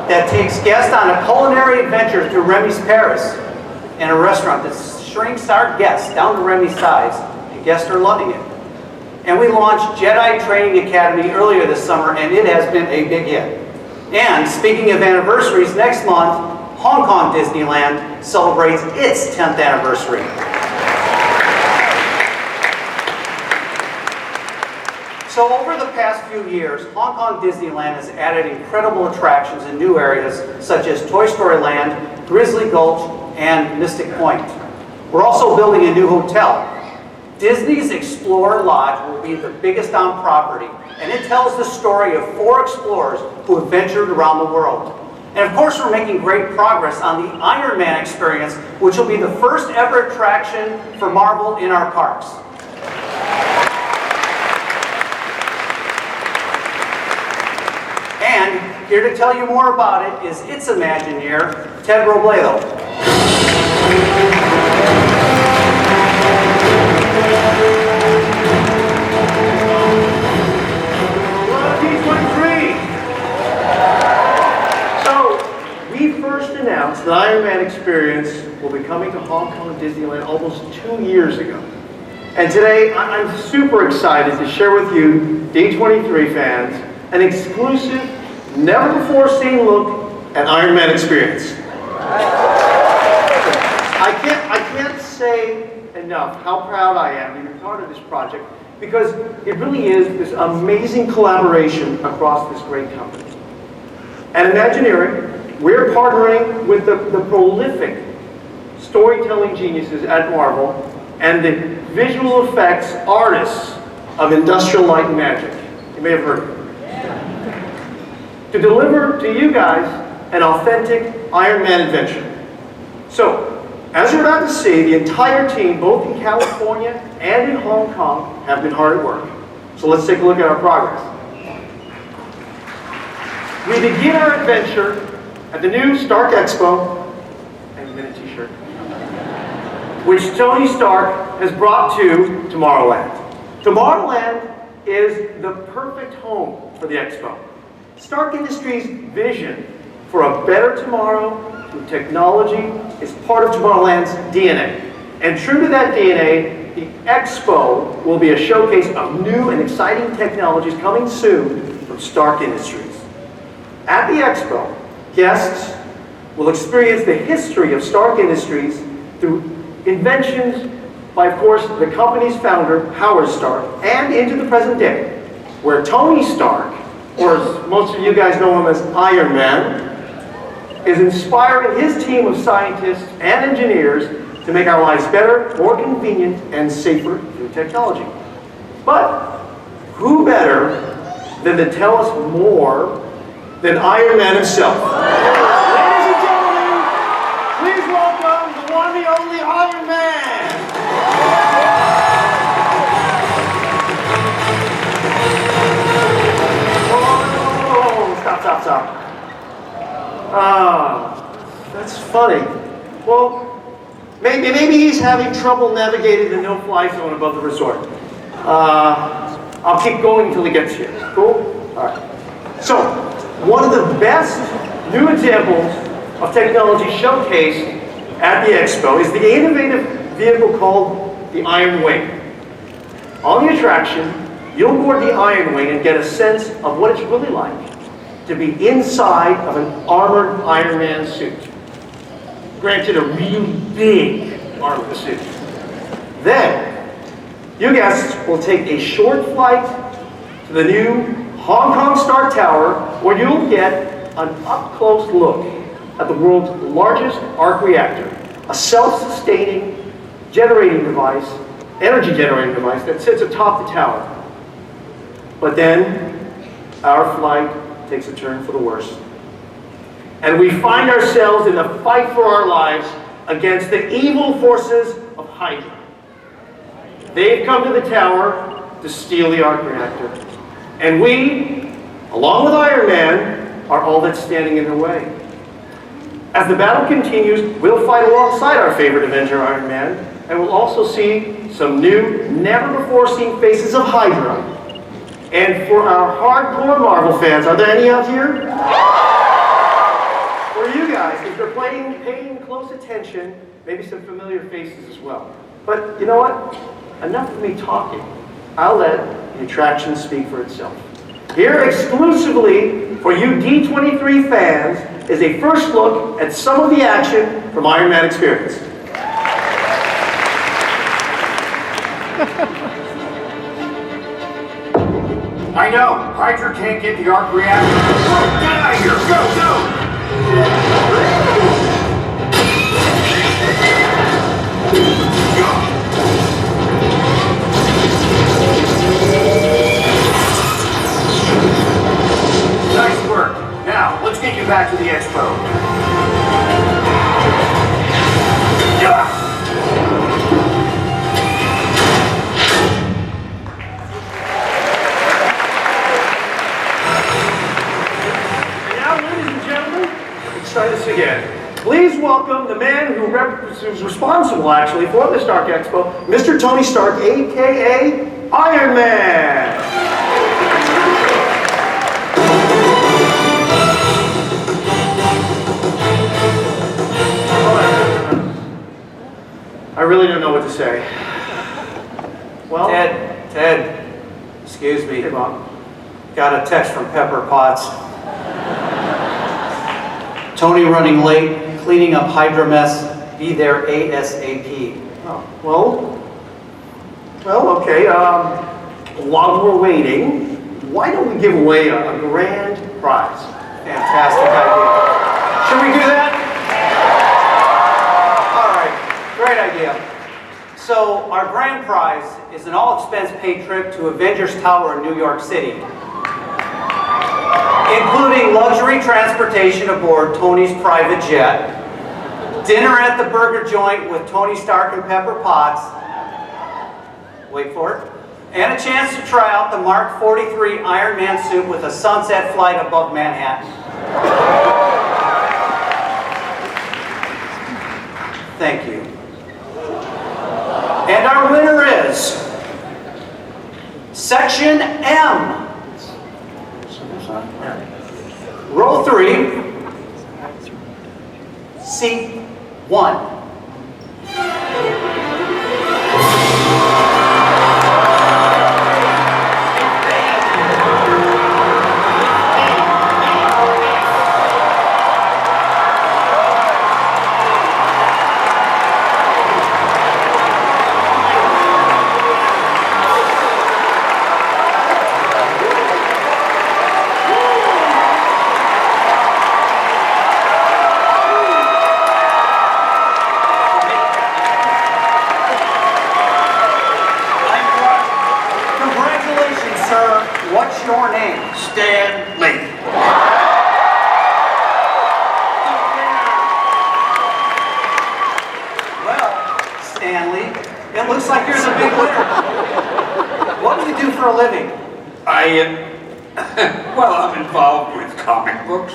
that takes guests on a culinary adventure through Remy's Paris, and a restaurant that shrinks our guests down to Remy's size and Guests are loving it. And we launched Jedi Training Academy earlier this summer, and it has been a big hit. And speaking of anniversaries, next month, Hong Kong Disneyland celebrates its 10th anniversary. So over the past few years, Hong Kong Disneyland has added incredible attractions in new areas such as Toy Story Land, Grizzly Gulch, and Mystic Point. We're also building a new hotel. Disney's Explorer Lodge will be the biggest on property, and it tells the story of 4 explorers who have ventured around the world. And of course, we're making great progress on the Iron Man experience, which will be the first ever attraction for Marvel in our parks. And here to tell you more about it is its Imagineer, Ted Robledo. D23! So, we first announced the Iron Man experience will be coming to Hong Kong Disneyland almost 2 years ago. And today, I'm super excited to share with you, D23 fans, an exclusive, never-before-seen look at Iron Man experience. I can't say enough how proud I am to be part of this project, because it really is this amazing collaboration across this great company. At Imagineering, we're partnering with the prolific storytelling geniuses at Marvel and the visual effects artists of Industrial Light and Magic. You may have heard of them. To deliver to you guys an authentic Iron Man adventure. So, as you're about to see, the entire team, both in California and in Hong Kong, have been hard at work. So let's take a look at our progress. We begin our adventure at the new Stark Expo, and a minute t-shirt, which Tony Stark has brought to Tomorrowland. Tomorrowland is the perfect home for the Expo. Stark Industries' vision for a better tomorrow through technology is part of Tomorrowland's DNA. And true to that DNA, the Expo will be a showcase of new and exciting technologies coming soon from Stark Industries. At the Expo, guests will experience the history of Stark Industries through inventions by, of course, the company's founder, Howard Stark, and into the present day, where Tony Stark, or as most of you guys know him as Iron Man, is inspiring his team of scientists and engineers to make our lives better, more convenient, and safer through technology. But who better than to tell us more than Iron Man himself? Ladies and gentlemen, please welcome the one and only Iron Man! Stop. That's funny. Well, maybe he's having trouble navigating the no-fly zone above the resort. I'll keep going until he gets here. Cool? All right. So, one of the best new examples of technology showcased at the Expo is the innovative vehicle called the Iron Wing. On the attraction, you'll board the Iron Wing and get a sense of what it's really like to be inside of an armored Iron Man suit. Granted, a really big armored suit. Then, you guests will take a short flight to the new Hong Kong Stark Tower, where you'll get an up-close look at the world's largest arc reactor, a self-sustaining generating device, energy generating device that sits atop the tower. But then, our flight takes a turn for the worse. And we find ourselves in the fight for our lives against the evil forces of Hydra. They've come to the tower to steal the arc reactor. And we, along with Iron Man, are all that's standing in their way. As the battle continues, we'll fight alongside our favorite Avenger, Iron Man, and we'll also see some new, never-before-seen faces of Hydra. And for our hardcore Marvel fans, are there any out here? For you guys, if you're paying close attention, maybe some familiar faces as well. But you know what? enough of me talking. I'll let the attraction speak for itself. Here exclusively for you D23 fans is a first look at some of the action from Iron Man Experience. I know. Hydra can't get the arc reactor. Get out of here! Go, go! Nice work. Now, let's get you back to the Expo. Try this again. Please welcome the man who's responsible, actually, for the Stark Expo, Mr. Tony Stark, a.k.a. Iron Man. I really don't know what to say. Well, Ted, excuse me. Hey, Bob. Got a text from Pepper Potts. Tony running late, cleaning up Hydra mess, be there ASAP. Oh, well, okay, while we're waiting, why don't we give away a grand prize? Fantastic idea. Should we do that? All right, great idea. So our grand prize is an all-expense paid trip to Avengers Tower in New York City, including luxury transportation aboard Tony's private jet, dinner at the burger joint with Tony Stark and Pepper Potts, wait for it, and a chance to try out the Mark 43 Iron Man suit with a sunset flight above Manhattan. Thank you. And our winner is Section M. Row 3, seat 1. What's your name? Stan Lee. Well, Stanley, it looks like you're the big winner. What do you do for a living? Well, I'm involved with comic books.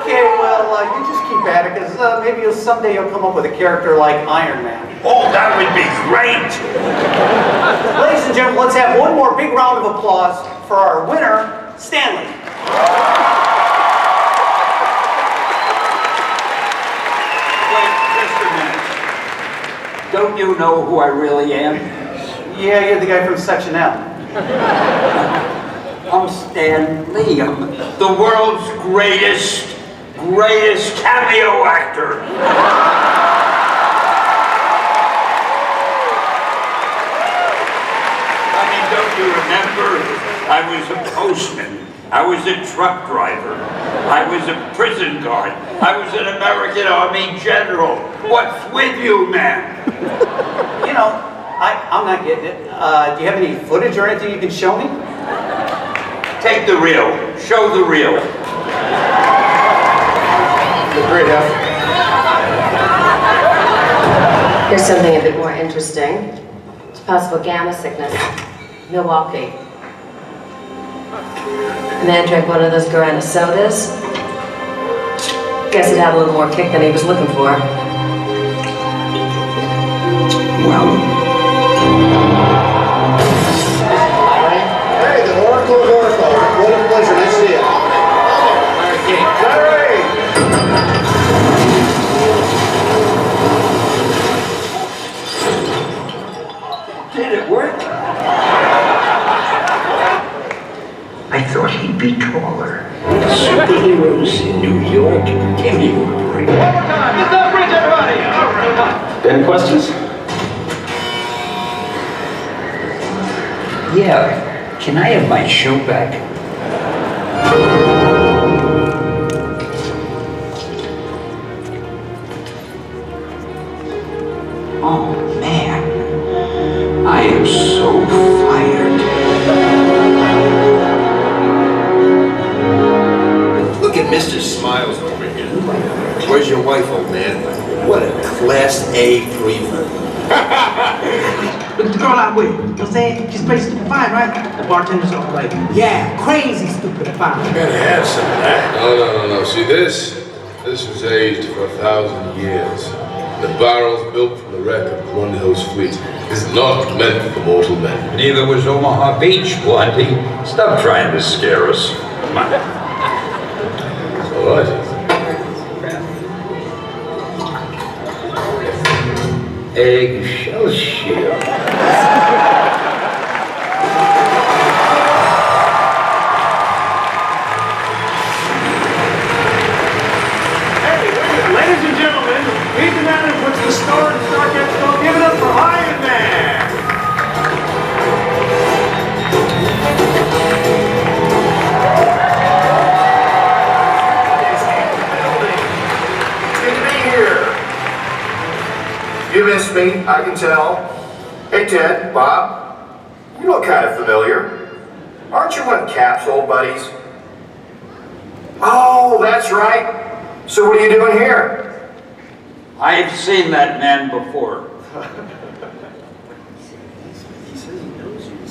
Okay, well, you just keep at it, because maybe someday you'll come up with a character like Iron Man. Oh, that would be great! Ladies and gentlemen, let's have one more big round of applause for our winner, Stanley. Wait just a minute. Don't you know who I really am? Yeah, you're the guy from Section M. I'm Stan Lee. I'm the world's greatest cameo actor. Don't you remember? I was a postman. I was a truck driver. I was a prison guard. I was an American Army general. What's with you, man? You know, I'm not getting it. Do you have any footage or anything you can show me? Take the reel. Show the reel. Great effort. Here's something a bit more interesting. It's possible gamma sickness. Milwaukee. A man drank one of those Guarana sodas. Guess it had a little more kick than he was looking for. Well. Hey, the Oracle of Oracle. What a pleasure. Nice to see you. Larry! Give me a break. One more time. Get that bridge, everybody. All right. Any questions? Yeah, can I have my show back? Oh man, I am so fired. Look at Mr. Smiles over here. Where's your wife, old man? What a Class A prefect. Look at the girl I'm with, you know what I'm saying? She's pretty stupid fine, right? The bartender's all like, yeah, crazy stupid fine. You gotta have some of that. No. See, this was aged for 1,000 years. The barrels built from the wreck of Grundhill's fleet is not meant for mortal men. Neither was Omaha Beach, Blondie. Stop trying to scare us. Come on. It's all right. Eggshell shield. Ladies and gentlemen, meet the man who puts the star in Stark Expo. Give it up for Iron Man! Good to be here. You missed me, I can tell. Hey Ted, Bob, you look kind of familiar. Aren't you one of Cap's old buddies? Oh, that's right. So what are you doing here? I've seen that man before.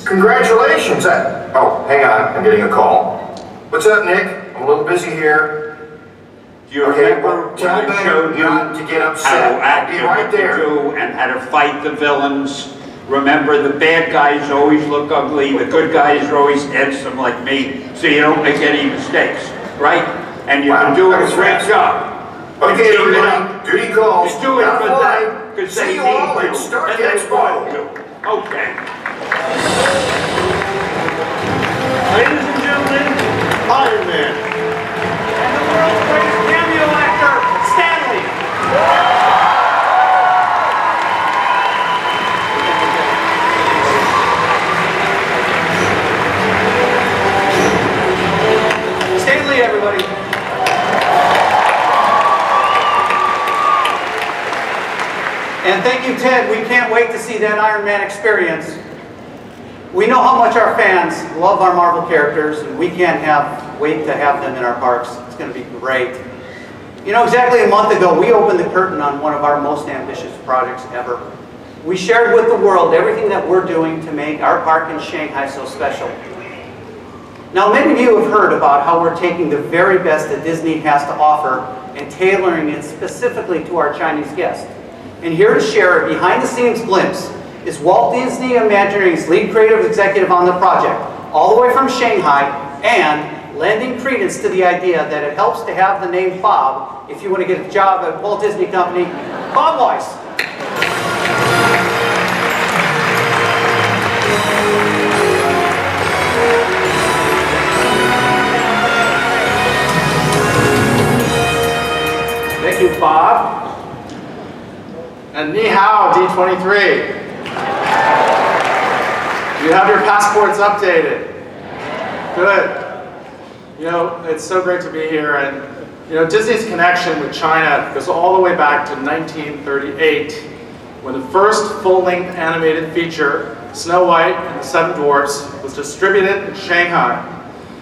Congratulations. Oh, hang on, I'm getting a call. What's up, Nick? I'm a little busy here. Do you Okay, remember well, when tell I Ben showed you not to get how upset. to act I'll be and right what to there. do and how to fight the villains? Remember, the bad guys always look ugly, the good guys are always handsome like me, so you don't make any mistakes, right? And you've been doing a great job. Okay, Keep it everybody, up. duty calls. Just do it Now for fly. them, because See they you all need at you, Stark and they Expo. want you. Okay. Ladies and gentlemen, Iron Man. And the world's greatest cameo actor, Stanley. Stanley, everybody. And thank you, Ted. We can't wait to see that Iron Man experience. We know how much our fans love our Marvel characters, and we can't wait to have them in our parks. It's going to be great. You know, exactly a month ago, we opened the curtain on one of our most ambitious projects ever. We shared with the world everything that we're doing to make our park in Shanghai so special. Now, many of you have heard about how we're taking the very best that Disney has to offer and tailoring it specifically to our Chinese guests. And here to share a behind-the-scenes glimpse is Walt Disney Imagineering's lead creative executive on the project, all the way from Shanghai, and lending credence to the idea that it helps to have the name Bob if you want to get a job at Walt Disney Company, Bob Weiss. Thank you, Bob. And ni hao, D23. You have your passports updated. Good. You know, it's so great to be here. And, you know, Disney's connection with China goes all the way back to 1938, when the first full-length animated feature, Snow White and the Seven Dwarfs, was distributed in Shanghai.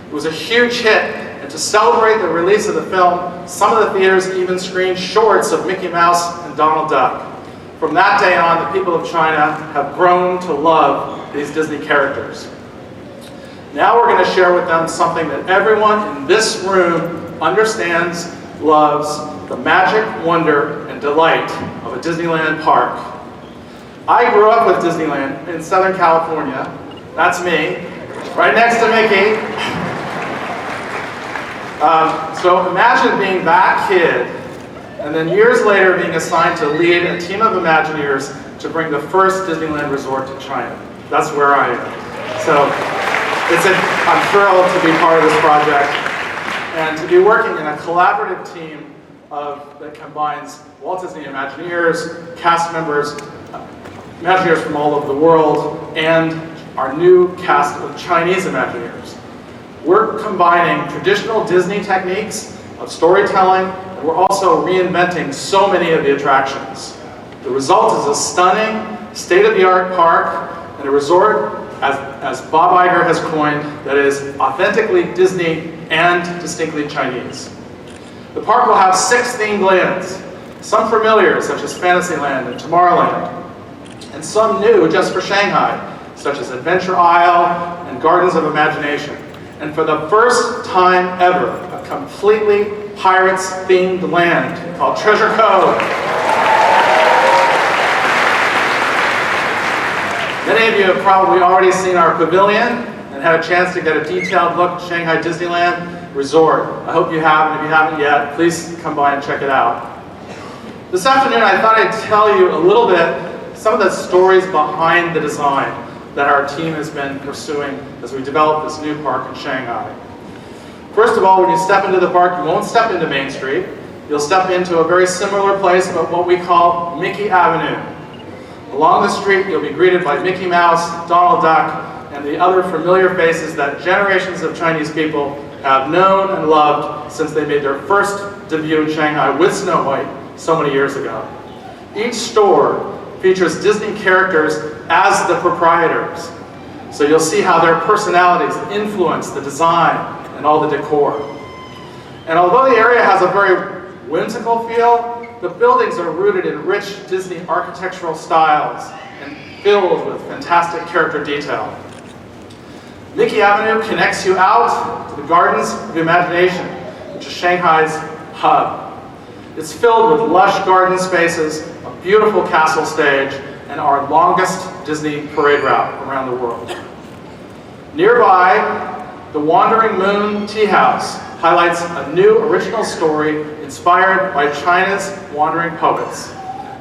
It was a huge hit, and to celebrate the release of the film, some of the theaters even screened shorts of Mickey Mouse and Donald Duck. From that day on, the people of China have grown to love these Disney characters. Now we're going to share with them something that everyone in this room understands, loves, the magic, wonder, and delight of a Disneyland park. I grew up with Disneyland in Southern California. That's me, right next to Mickey. So imagine being that kid, and then years later being assigned to lead a team of Imagineers to bring the first Disneyland resort to China. That's where I am. So I'm thrilled to be part of this project and to be working in a collaborative team that combines Walt Disney Imagineers, cast members, Imagineers from all over the world, and our new cast of Chinese Imagineers. We're combining traditional Disney techniques of storytelling, and we're also reinventing so many of the attractions. The result is a stunning, state-of-the-art park and a resort, as Bob Iger has coined, that is authentically Disney and distinctly Chinese. The park will have 6 themed lands, some familiar, such as Fantasyland and Tomorrowland, and some new just for Shanghai, such as Adventure Isle and Gardens of Imagination. And for the first time ever, a completely Pirates-themed land called Treasure Cove. Many of you have probably already seen our pavilion and had a chance to get a detailed look at Shanghai Disneyland Resort. I hope you have, and if you haven't yet, please come by and check it out. This afternoon, I thought I'd tell you a little bit, some of the stories behind the design that our team has been pursuing as we develop this new park in Shanghai. First of all, when you step into the park, you won't step into Main Street. You'll step into a very similar place, but what we call Mickey Avenue. Along the street, you'll be greeted by Mickey Mouse, Donald Duck, and the other familiar faces that generations of Chinese people have known and loved since they made their first debut in Shanghai with Snow White so many years ago. Each store features Disney characters as the proprietors. So you'll see how their personalities influence the design and all the decor. And although the area has a very whimsical feel, the buildings are rooted in rich Disney architectural styles and filled with fantastic character detail. Mickey Avenue connects you out to the Gardens of Imagination, which is Shanghai's hub. It's filled with lush garden spaces, a beautiful castle stage, and our longest Disney parade route around the world. Nearby, the Wandering Moon Tea House highlights a new original story inspired by China's wandering poets.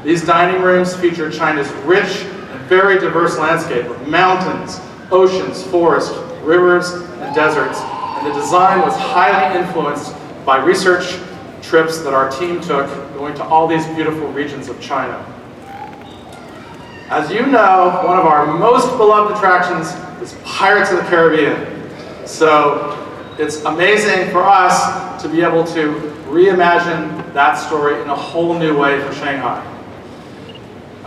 These dining rooms feature China's rich and very diverse landscape of mountains, oceans, forests, rivers, and deserts, and the design was highly influenced by research trips that our team took going to all these beautiful regions of China. As you know, one of our most beloved attractions is Pirates of the Caribbean. So it's amazing for us to be able to reimagine that story in a whole new way for Shanghai.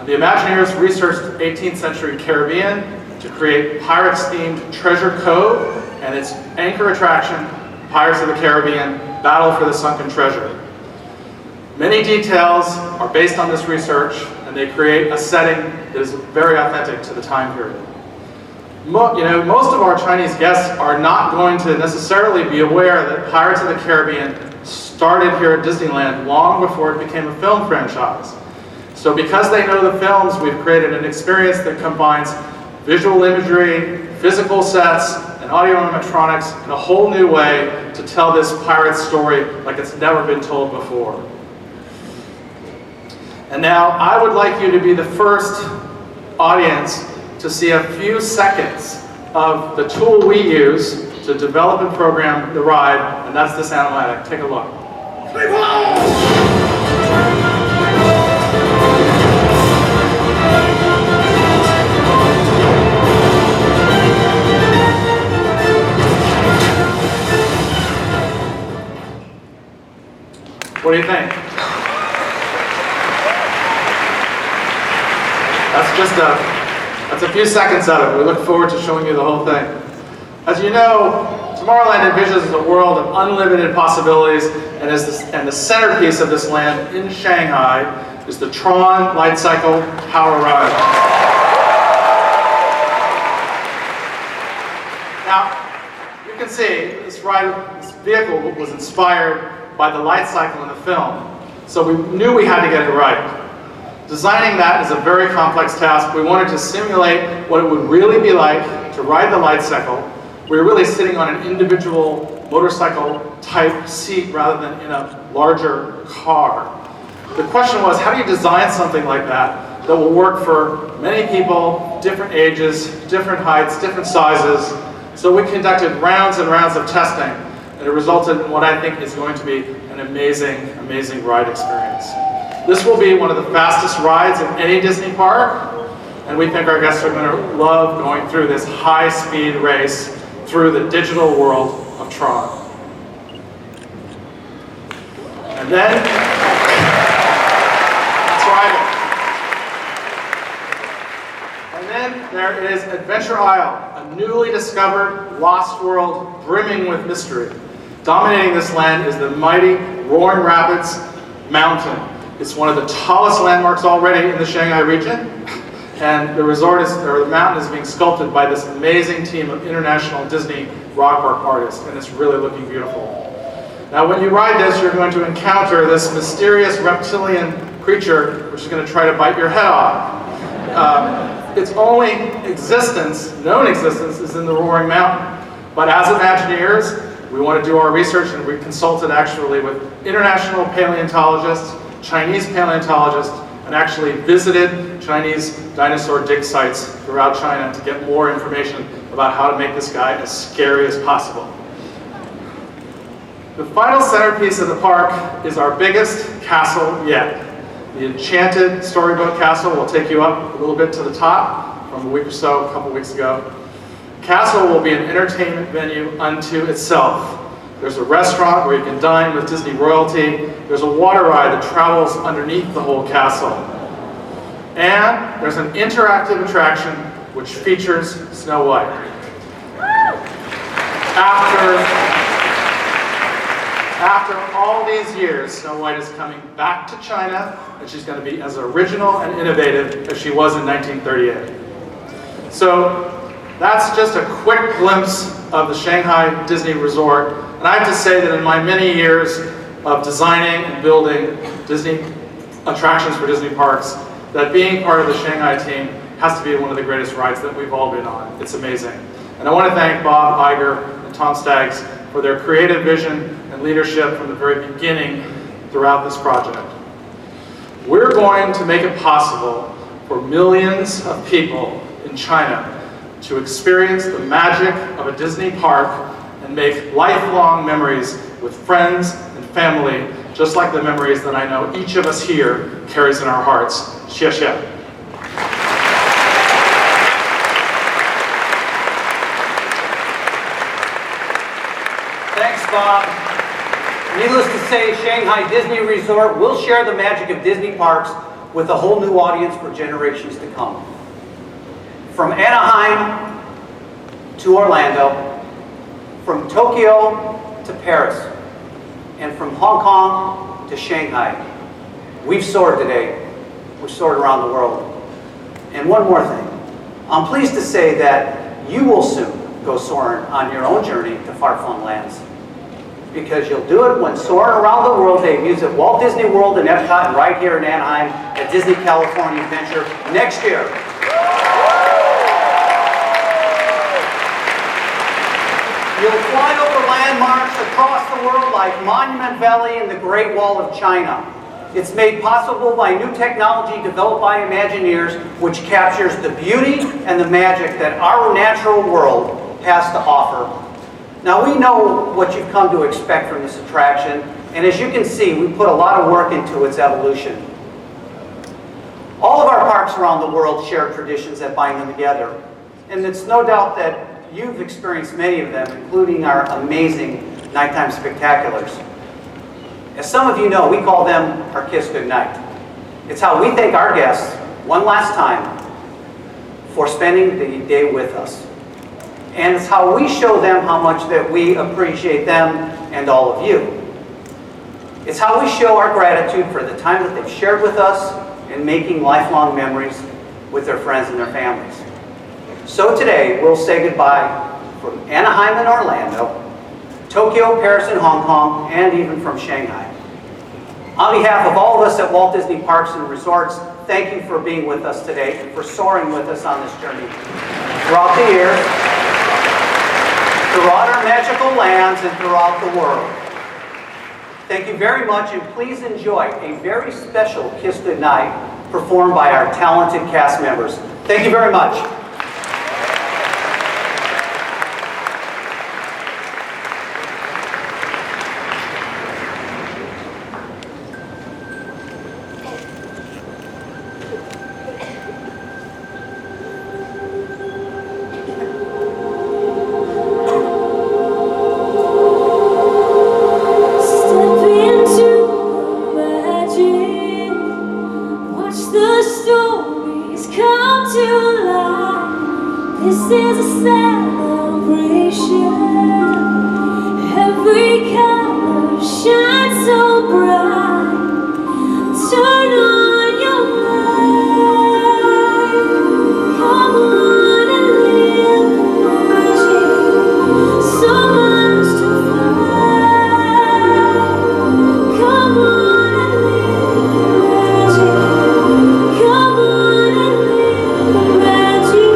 The Imagineers researched 18th century Caribbean to create Pirates-themed Treasure Cove and its anchor attraction, Pirates of the Caribbean, Battle for the Sunken Treasure. Many details are based on this research, and they create a setting that is very authentic to the time period. Most of our Chinese guests are not going to necessarily be aware that Pirates of the Caribbean started here at Disneyland long before it became a film franchise. So because they know the films, we've created an experience that combines visual imagery, physical sets, and audio animatronics in a whole new way to tell this pirate story like it's never been told before. And now I would like you to be the first audience to see a few seconds of the tool we use to develop and program the ride, and that's this animatic. Take a look. What do you think? That's a few seconds of it. We look forward to showing you the whole thing. As you know, Tomorrowland envisions a world of unlimited possibilities, and the centerpiece of this land in Shanghai is the Tron Light Cycle Power Ride. Now, you can see this vehicle was inspired by the light cycle in the film, so we knew we had to get it right. Designing that is a very complex task. We wanted to simulate what it would really be like to ride the light cycle. We were really sitting on an individual motorcycle type seat rather than in a larger car. The question was, how do you design something like that that will work for many people, different ages, different heights, different sizes? So we conducted rounds and rounds of testing, and it resulted in what I think is going to be an amazing, amazing ride experience. This will be one of the fastest rides in any Disney park, and we think our guests are going to love going through this high-speed race through the digital world of Tron. And then, let's ride it. And then there is Adventure Isle, a newly discovered lost world brimming with mystery. Dominating this land is the mighty Roaring Rapids Mountain. It's one of the tallest landmarks already in the Shanghai region, and the the mountain is being sculpted by this amazing team of international Disney rock art artists, and it's really looking beautiful. Now, when you ride this, you're going to encounter this mysterious reptilian creature, which is going to try to bite your head off. Its only known existence, is in the Roaring Mountain. But as Imagineers, we want to do our research, and we consulted actually with international paleontologists, Chinese paleontologists, and actually visited Chinese dinosaur dig sites throughout China to get more information about how to make this guy as scary as possible. The final centerpiece of the park is our biggest castle yet. The enchanted storybook castle will take you up a little bit to the top from a couple weeks ago. The castle will be an entertainment venue unto itself. There's a restaurant where you can dine with Disney royalty. There's a water ride that travels underneath the whole castle. And there's an interactive attraction which features Snow White. After all these years, Snow White is coming back to China, and she's going to be as original and innovative as she was in 1938. So that's just a quick glimpse of the Shanghai Disney Resort. And I have to say that in my many years of designing and building Disney attractions for Disney parks, that being part of the Shanghai team has to be one of the greatest rides that we've all been on. It's amazing. And I want to thank Bob Iger and Tom Staggs for their creative vision and leadership from the very beginning throughout this project. We're going to make it possible for millions of people in China to experience the magic of a Disney park and make lifelong memories with friends and family, just like the memories that I know each of us here carries in our hearts. Xie xie. Thanks, Bob. Needless to say, Shanghai Disney Resort will share the magic of Disney parks with a whole new audience for generations to come. From Anaheim to Orlando, from Tokyo to Paris, and from Hong Kong to Shanghai, we've soared today. We've soared around the world. And one more thing. I'm pleased to say that you will soon go soaring on your own journey to far-flung lands. Because you'll do it when Soaring Around the World debuts at Walt Disney World in Epcot and right here in Anaheim at Disney California Adventure next year. You'll fly over landmarks across the world like Monument Valley and the Great Wall of China. It's made possible by new technology developed by Imagineers, which captures the beauty and the magic that our natural world has to offer. Now, we know what you've come to expect from this attraction, and as you can see, we put a lot of work into its evolution. All of our parks around the world share traditions that bind them together, and it's no doubt that you've experienced many of them, including our amazing nighttime spectaculars. As some of you know, we call them our Kiss Goodnight. It's how we thank our guests one last time for spending the day with us. And it's how we show them how much that we appreciate them and all of you. It's how we show our gratitude for the time that they've shared with us in making lifelong memories with their friends and their families. So today, we'll say goodbye from Anaheim and Orlando, Tokyo, Paris, and Hong Kong, and even from Shanghai. On behalf of all of us at Walt Disney Parks and Resorts, thank you for being with us today and for soaring with us on this journey throughout the year, throughout our magical lands, and throughout the world. Thank you very much, and please enjoy a very special Kiss Goodnight performed by our talented cast members. Thank you very much. This is a celebration. Every color shines so bright. Turn on your light. Come on and live the magic. So much to find. Come on and live the magic. Come on and live the magic.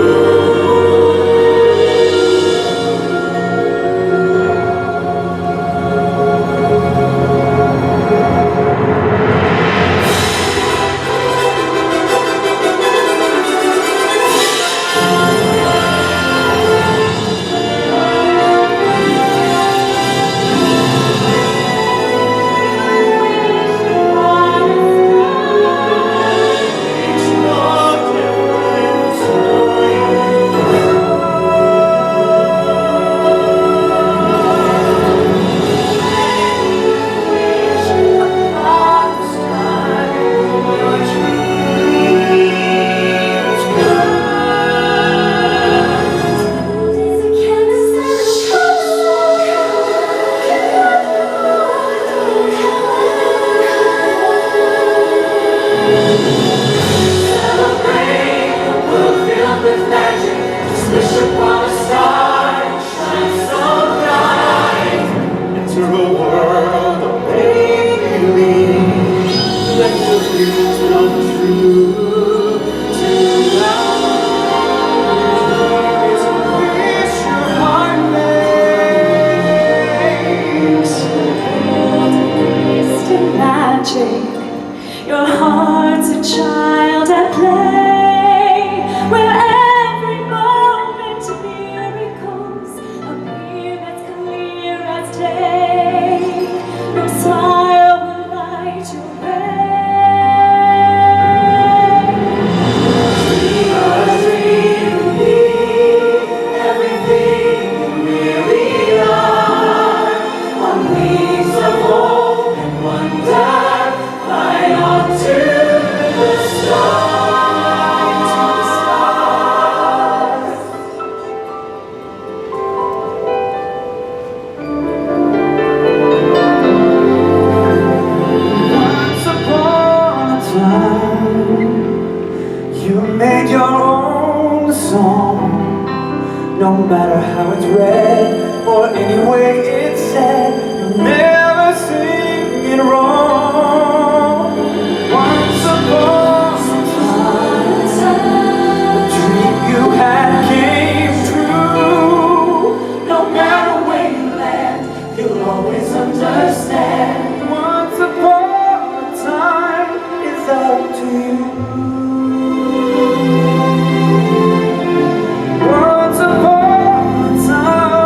Your heart's a child at play, where every moment miracles appear as clear as day. Your smile will light your way. Dream a dream, be everything you really are. On wings of hope and wonder. Fly on to the stars. Once upon a time, you made your own song. No matter how it's read or any way it's said, you never sing it wrong. Once upon a time, the dream you had came true. No matter where you land, you'll always understand. Once upon a time, it's up to you. Once upon a time.